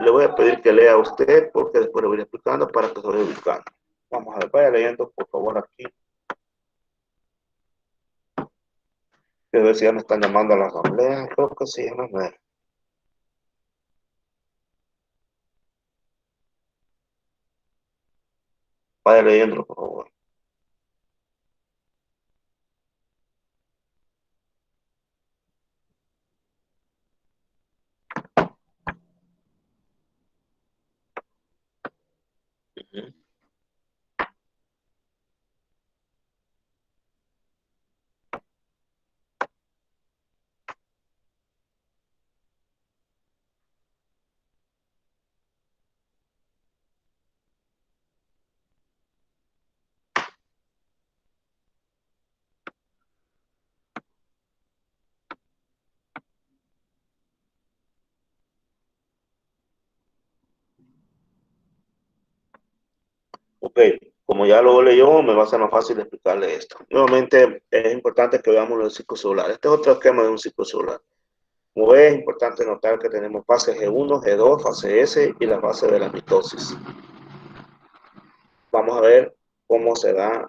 voy a pedir que lea a usted porque después le voy explicando para que se vaya ubicando. Vamos a ver, vaya leyendo por favor aquí. Quiero ver si ya me están llamando a la asamblea. Creo que sí, no me... Vaya leyendo, por favor. Uh-huh. Ok, como ya lo leyó, me va a ser más fácil explicarle esto. Nuevamente, es importante que veamos el ciclo solar. Este es otro esquema de un ciclo solar. Como ves, es importante notar que tenemos fase G1, G2, fase S y la fase de la mitosis. Vamos a ver cómo se da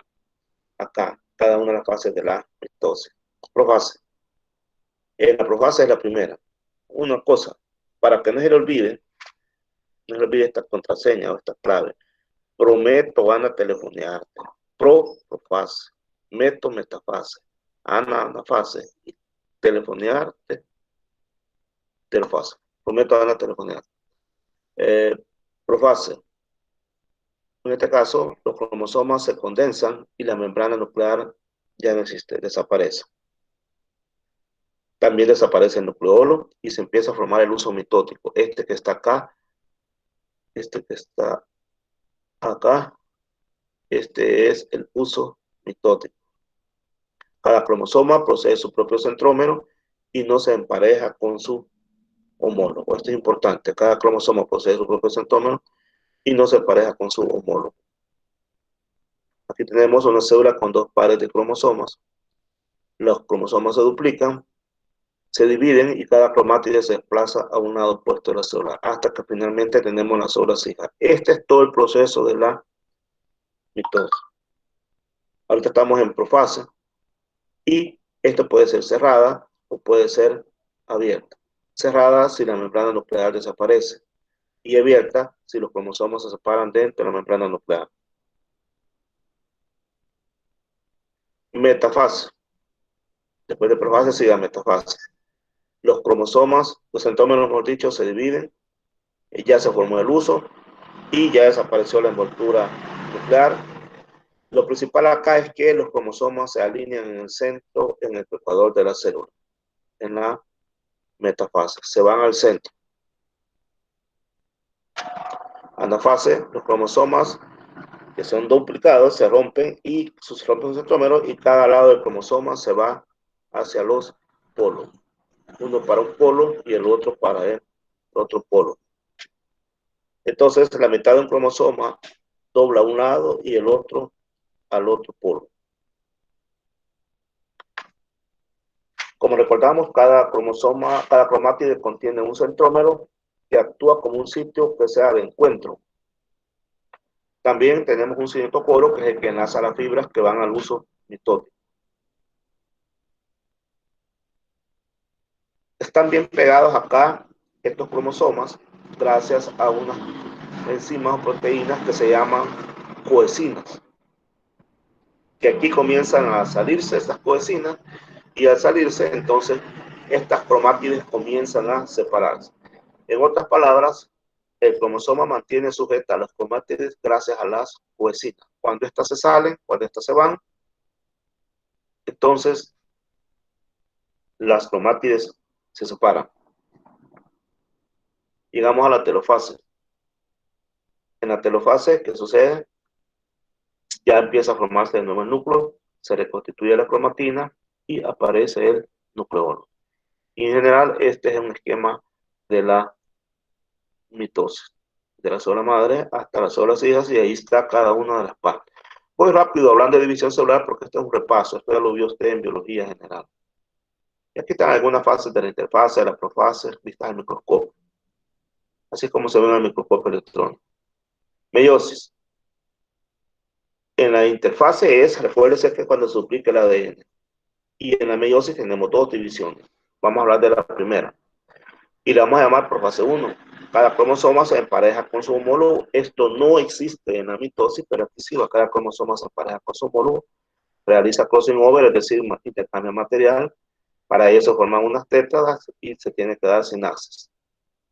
acá cada una de las fases de la mitosis. Profase. La profase es la primera. Una cosa, para que no se le olvide, no se le olvide esta contraseña o esta clave. Prometo, Ana, telefonearte. Profase. Meto, metafase. Ana, anafase. Y telefonearte, telofase. Prometo, Ana, telefonearte. Profase. En este caso, los cromosomas se condensan y la membrana nuclear ya no existe, desaparece. También desaparece el nucleolo y se empieza a formar el uso mitótico. Este que está acá, este que está acá, este es el uso mitótico. Cada cromosoma posee su propio centrómero y no se empareja con su homólogo. Esto es importante. Cada cromosoma posee su propio centrómero y no se empareja con su homólogo. Aquí tenemos una célula con dos pares de cromosomas. Los cromosomas se duplican, se dividen y cada cromátide se desplaza a un lado opuesto de la célula hasta que finalmente tenemos la célula hija. Este es todo el proceso de la mitosis. Ahorita estamos en profase y esto puede ser cerrada o puede ser abierta. Cerrada si la membrana nuclear desaparece y abierta si los cromosomas se separan dentro de la membrana nuclear. Metafase. Después de profase sigue la metafase. Los cromosomas, los centrómeros, mejor dicho, se dividen, ya se formó el uso y ya desapareció la envoltura nuclear. Lo principal acá es que los cromosomas se alinean en el centro, en el ecuador de la célula, en la metafase. Se van al centro. Anafase, los cromosomas que son duplicados se rompen y se rompen sus centrómeros y cada lado del cromosoma se va hacia los polos. Uno para un polo y el otro para el otro polo. Entonces, la mitad de un cromosoma dobla a un lado y el otro al otro polo. Como recordamos, cada cromosoma, cada cromátide contiene un centrómero que actúa como un sitio que sea de encuentro. También tenemos un cinetocoro, que es el que enlaza las fibras que van al uso mitótico. Están bien pegados acá estos cromosomas gracias a unas enzimas o proteínas que se llaman coecinas, que aquí comienzan a salirse estas coecinas y al salirse entonces estas cromátides comienzan a separarse. En otras palabras, el cromosoma mantiene sujeta a las cromátides gracias a las coecinas. Cuando estas se salen, cuando estas se van, entonces las cromátides se separan. Llegamos a la telofase. En la telofase, ¿qué sucede? Ya empieza a formarse de nuevo el núcleo, se reconstituye la cromatina y aparece el nucleolo. Y en general, este es un esquema de la mitosis, de la célula madre hasta las células hijas, y ahí está cada una de las partes. Voy rápido hablando de división celular porque este es un repaso, esto ya lo vio usted en biología general. Y aquí están algunas fases de la interfase, de la profase, vistas al microscopio, así como se ven en el microscopio electrónico. Meiosis. En la interfase recuérdese que cuando se duplica el ADN. Y en la meiosis tenemos dos divisiones. Vamos a hablar de la primera. Y la vamos a llamar profase 1. Cada cromosoma se empareja con su homólogo. Esto no existe en la mitosis, pero aquí sí, cada cromosoma se empareja con su homólogo, realiza crossing over, es decir, intercambio material. Para ello se forman unas tétradas y se tiene que dar sinapsis.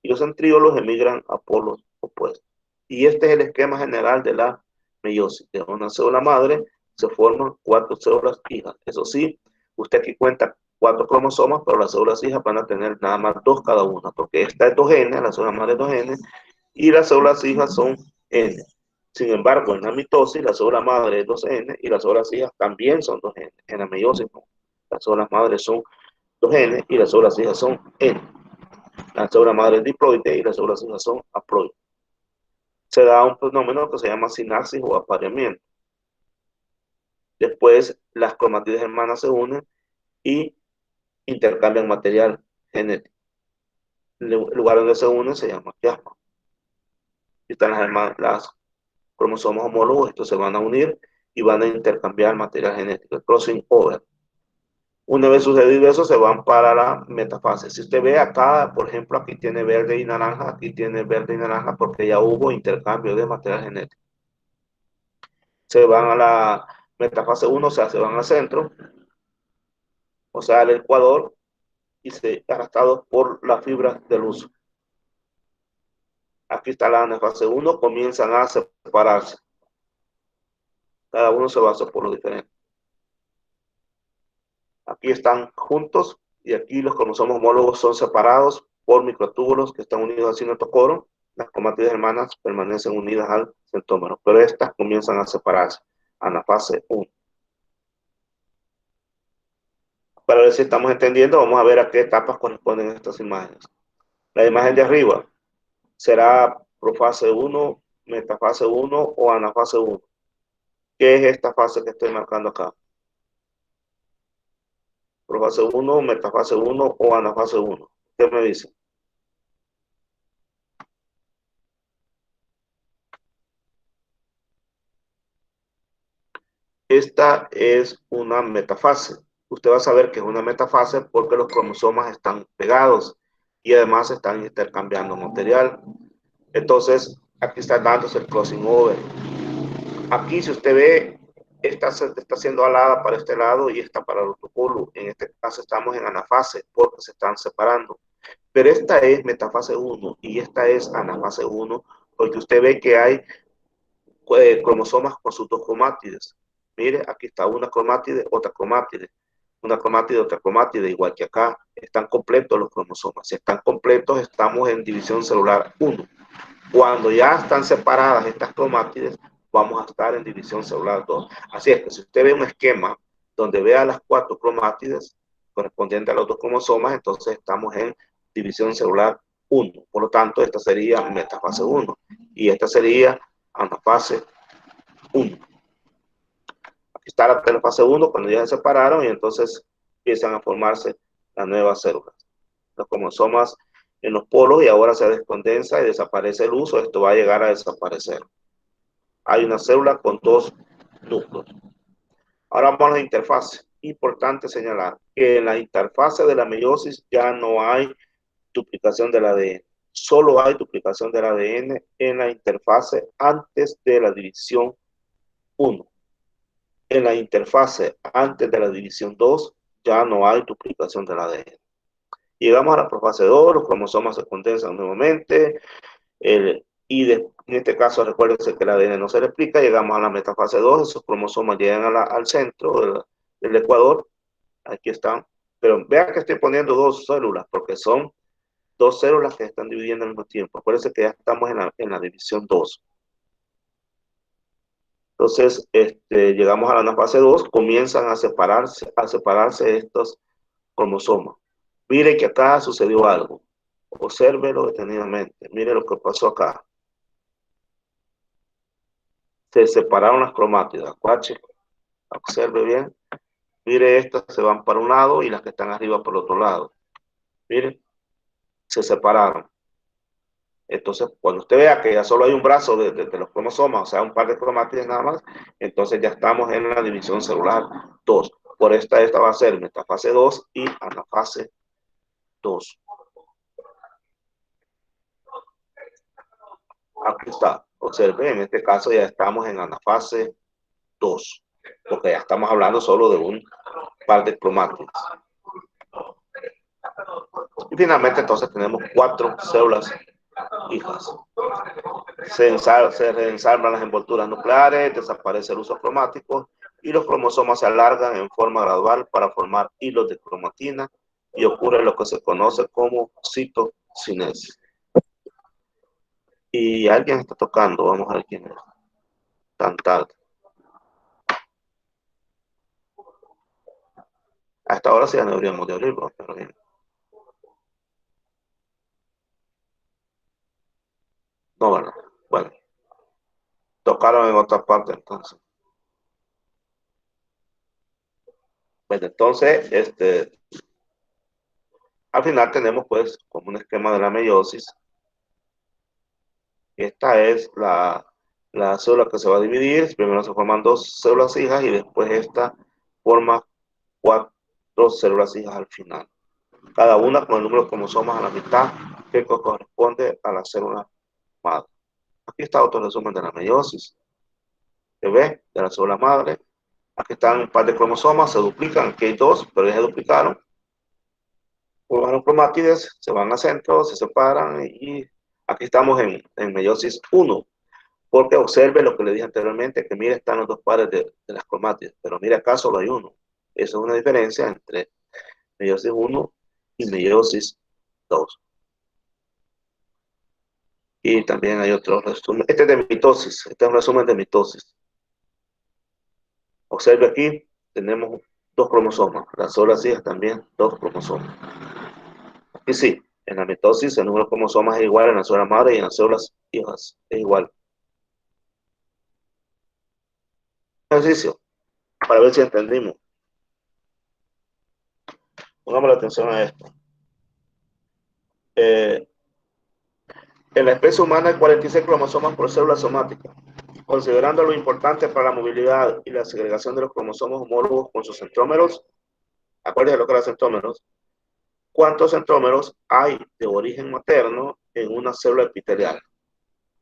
Y los centríolos emigran a polos opuestos. Y este es el esquema general de la meiosis. De una célula madre se forman 4 células hijas. Eso sí, usted aquí cuenta 4 cromosomas, pero las células hijas van a tener nada más 2 cada una, porque esta es 2N, la célula madre es 2N, y las células hijas son N. Sin embargo, en la mitosis, la célula madre es 2N y las células hijas también son 2N. En la meiosis, no. Las células madres son 2N y las células hijas son N. La célula madre es diploide y las células hijas son haploide. Se da un fenómeno que se llama sinapsis o apareamiento. Después, las cromátides hermanas se unen y intercambian material genético. El lugar donde se unen se llama quiasma. Y están las cromosomas homólogos, estos se van a unir y van a intercambiar material genético, el crossing over. Una vez sucedido eso, se van para la metafase. Si usted ve acá, por ejemplo, aquí tiene verde y naranja, aquí tiene verde y naranja porque ya hubo intercambio de material genético. Se van a la metafase 1, o sea, se van al centro, o sea, al ecuador, y se arrastrados por las fibras del uso. Aquí está la fase 1, comienzan a separarse. Cada uno se va a hacer por lo diferente. Aquí están juntos y aquí los cromosomas homólogos son separados por microtúbulos que están unidos al cinetocoro. Las cromátides hermanas permanecen unidas al centrómero, pero estas comienzan a separarse a la fase 1. Para ver si estamos entendiendo, vamos a ver a qué etapas corresponden estas imágenes. La imagen de arriba será profase 1, metafase 1 o anafase 1. ¿Qué es esta fase que estoy marcando acá? Profase 1, metafase 1 o anafase 1. ¿Qué me dice? Esta es una metafase. Usted va a saber que es una metafase porque los cromosomas están pegados y además están intercambiando material. Entonces, aquí está dándose el crossing over. Aquí, si usted ve, esta está siendo alada para este lado y esta para el otro polo. En este caso estamos en anafase porque se están separando. Pero esta es metafase 1 y esta es anafase 1 porque usted ve que hay cromosomas con sus dos cromátides. Mire, aquí está una cromátide, otra cromátide, una cromátide, otra cromátide, igual que acá. Están completos los cromosomas. Si están completos, estamos en división celular 1. Cuando ya están separadas estas cromátides, vamos a estar en división celular 2. Así es que si usted ve un esquema donde vea las 4 cromátides correspondientes a los dos cromosomas, entonces estamos en división celular 1. Por lo tanto, esta sería metafase 1 y esta sería anafase 1. Aquí está la telefase 1 cuando ya se separaron y entonces empiezan a formarse las nuevas células. Los cromosomas en los polos y ahora se descondensa y desaparece el uso, esto va a llegar a desaparecer. Hay una célula con dos núcleos. Ahora vamos a la interfase. Importante señalar que en la interfase de la meiosis ya no hay duplicación del ADN. Solo hay duplicación del ADN en la interfase antes de la división 1. En la interfase antes de la división 2 ya no hay duplicación del ADN. Llegamos a la profase 2, los cromosomas se condensan nuevamente, en este caso recuérdense que el ADN no se replica, llegamos a la metafase 2, esos cromosomas llegan al centro del ecuador, aquí están, pero vean que estoy poniendo dos células, porque son dos células que están dividiendo al mismo tiempo. Acuérdense que ya estamos en la división 2. Entonces, llegamos a la fase 2, comienzan a separarse estos cromosomas. Mire que acá sucedió algo. Obsérvelo detenidamente. Mire lo que pasó acá. Se separaron las cromátidas. Guache, observe bien. Mire, estas se van para un lado y las que están arriba por el otro lado. Mire, se separaron. Entonces, cuando usted vea que ya solo hay un brazo de los cromosomas, o sea, un par de cromátides nada más, entonces ya estamos en la división celular 2. Por esta va a ser metafase 2 y anafase 2. Aquí está. Observe, en este caso ya estamos en anafase 2, porque ya estamos hablando solo de un par de cromátides. Y finalmente entonces tenemos 4 células hijas. Se reensamblan las envolturas nucleares, desaparece el uso cromático y los cromosomas se alargan en forma gradual para formar hilos de cromatina y ocurre lo que se conoce como citocinesis. Y alguien está tocando, vamos a ver quién es. Tan tarde. Hasta ahora sí ya no deberíamos de abrirlo, pero bien. No, bueno, bueno. Tocaron en otra parte entonces. Pues entonces, al final tenemos pues como un esquema de la meiosis. Esta es la célula que se va a dividir. Primero se forman dos células hijas y después esta forma 4 células hijas al final. Cada una con el número de cromosomas a la mitad que corresponde a la célula madre. Aquí está otro resumen de la meiosis. Se ve de la célula madre. Aquí están un par de cromosomas, se duplican. Aquí hay dos, pero ya se duplicaron. Forman los cromátides, se van al centro, se separan y aquí estamos en meiosis 1. Porque observe lo que le dije anteriormente, que mire, están los dos pares de las cromátides, pero mire, acá solo hay uno. Esa es una diferencia entre meiosis 1 y meiosis 2. Y también hay otro resumen. Este es de mitosis, este es un resumen de mitosis. Observe aquí, tenemos dos cromosomas. Las células hijas también, dos cromosomas. Aquí sí, en la mitosis el número de cromosomas es igual en la célula madre y en las células hijas es igual. Ejercicio, para ver si entendimos. Pongamos la atención a esto. En la especie humana hay 46 cromosomas por célula somática. Considerando lo importante para la movilidad y la segregación de los cromosomas homólogos con sus centrómeros, acuérdense lo que eran centrómeros, ¿cuántos centrómeros hay de origen materno en una célula epitelial?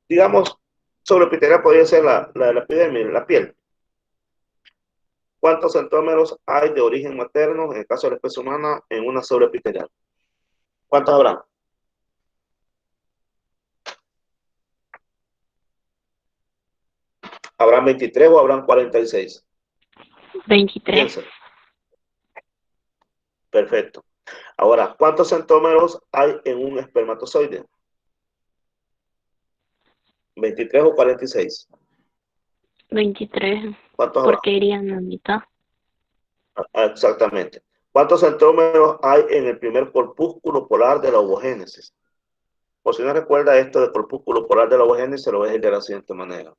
Digamos, célula epitelial podría ser la epidermis, la piel. ¿Cuántos centrómeros hay de origen materno, en el caso de la especie humana, en una célula epitelial? ¿Cuántos habrá? ¿Habrán 23 o habrán 46? 23. Piensa. Perfecto. Ahora, ¿cuántos centrómeros hay en un espermatozoide? ¿23 o 46? 23. ¿Cuántos habrá? Porque irían a mitad. Exactamente. ¿Cuántos centrómeros hay en el primer corpúsculo polar de la ovogénesis? Por si no recuerda esto del corpúsculo polar de la ovogénesis, se lo voy a decir de la siguiente manera.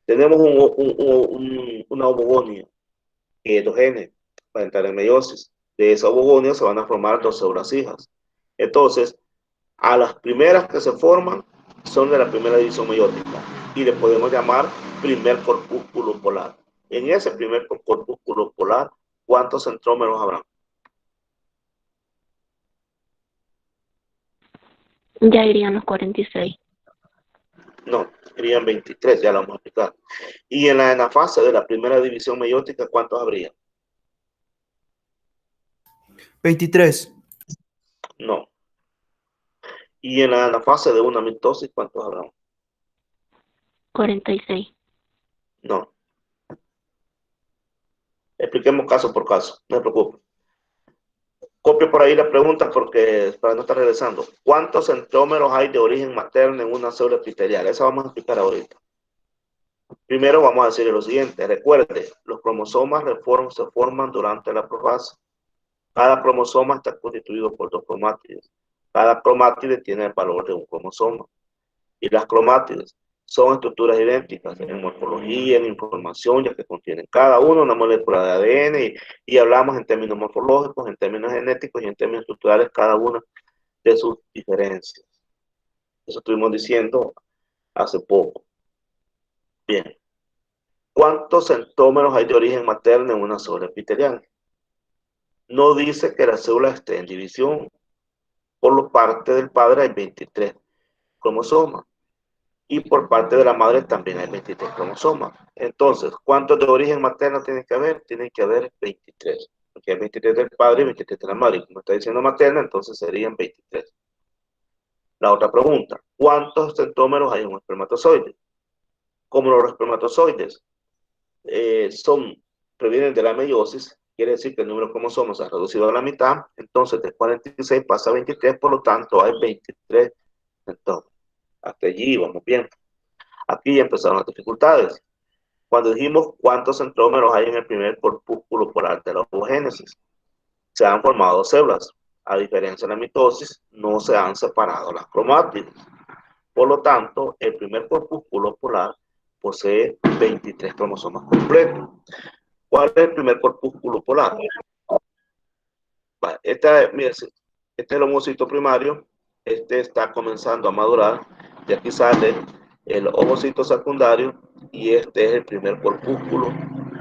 Tenemos una ovogonia que es dos genes para entrar en meiosis. De esa ovogonia se van a formar dos células hijas. Entonces, a las primeras que se forman son de la primera división meiótica y le podemos llamar primer corpúsculo polar. En ese primer corpúsculo polar, ¿cuántos centrómeros habrán? Ya irían los 46. No, serían 23, ya lo vamos a explicar. Y en la anafase de la primera división meiótica, ¿cuántos habría? 23. No. Y en la anafase de una mitosis, ¿cuántos habrá? 46. No. Expliquemos caso por caso, no se preocupe. Copio por ahí la pregunta porque para no estar regresando. ¿Cuántos centrómeros hay de origen materno en una célula epitelial? Esa vamos a explicar ahorita. Primero vamos a decir lo siguiente. Recuerde, los cromosomas se forman durante la profase. Cada cromosoma está constituido por dos cromátides. Cada cromátide tiene el valor de un cromosoma. Y las cromátides son estructuras idénticas en morfología, en información, ya que contienen cada uno una molécula de ADN y hablamos en términos morfológicos, en términos genéticos y en términos estructurales cada una de sus diferencias. Eso estuvimos diciendo hace poco. Bien. ¿Cuántos centrómeros hay de origen materno en una célula epitelial? No dice que la célula esté en división. Por parte del padre hay 23 cromosomas. Y por parte de la madre también hay 23 cromosomas. Entonces, ¿cuántos de origen materno tiene que haber? Tienen que haber 23. Porque hay 23 del padre y 23 de la madre. Y como está diciendo materna, entonces serían 23. La otra pregunta, ¿cuántos centrómeros hay en un espermatozoide? Como los espermatozoides provienen de la meiosis, quiere decir que el número de cromosomas se ha reducido a la mitad, entonces de 46 pasa a 23, por lo tanto hay 23 centrómeros. Hasta allí vamos bien. Aquí ya empezaron las dificultades. Cuando dijimos cuántos centrómeros hay en el primer corpúsculo polar de la ovogénesis, se han formado células. A diferencia de la mitosis, no se han separado las cromátides. Por lo tanto, el primer corpúsculo polar posee 23 cromosomas completos. ¿Cuál es el primer corpúsculo polar? Mira, este es el ovocito primario. Este está comenzando a madurar. De aquí sale el ovocito secundario y este es el primer corpúsculo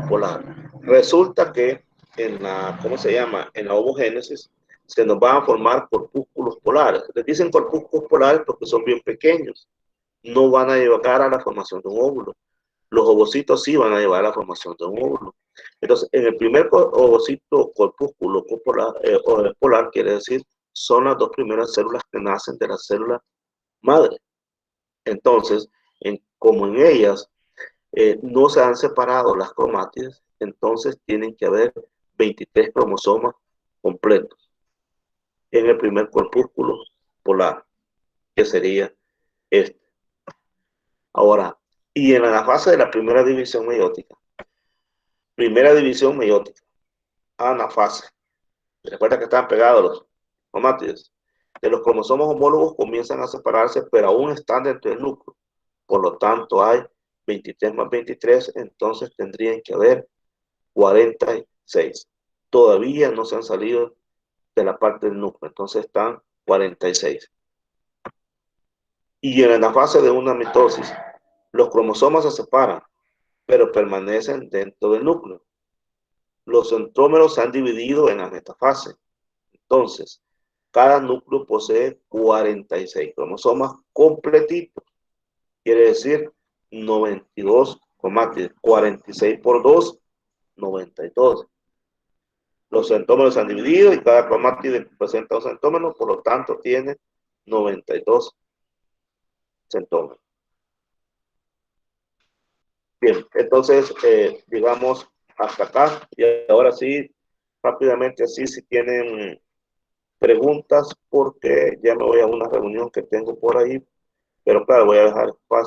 polar. Resulta que en la, ¿cómo se llama? En la ovogénesis se nos van a formar corpúsculos polares. Les dicen corpúsculos polares porque son bien pequeños. No van a llevar a la formación de un óvulo. Los ovocitos sí van a llevar a la formación de un óvulo. Entonces, en el primer ovocito corpúsculo polar, quiere decir, son las dos primeras células que nacen de la célula madre. Entonces, como en ellas no se han separado las cromátides, entonces tienen que haber 23 cromosomas completos en el primer corpúsculo polar, que sería este. Ahora, y en la fase de la primera división meiótica, anafase, recuerda que están pegados los cromátides, de los cromosomas homólogos comienzan a separarse, pero aún están dentro del núcleo. Por lo tanto, hay 23 más 23, entonces tendrían que haber 46. Todavía no se han salido de la parte del núcleo, entonces están 46. Y en la fase de una mitosis, Los cromosomas se separan, pero permanecen dentro del núcleo. Los centrómeros se han dividido en la metafase. Entonces, cada núcleo posee 46 cromosomas completitos. Quiere decir 92 cromátides. 46 por 2, 92. Los centrómeros se han dividido y cada cromátide presenta un centrómero, por lo tanto tiene 92 centrómeros. Bien, entonces, digamos, hasta acá. Y ahora sí, rápidamente así, si tienen preguntas, porque ya me voy a una reunión que tengo por ahí, pero claro, voy a dejar espacio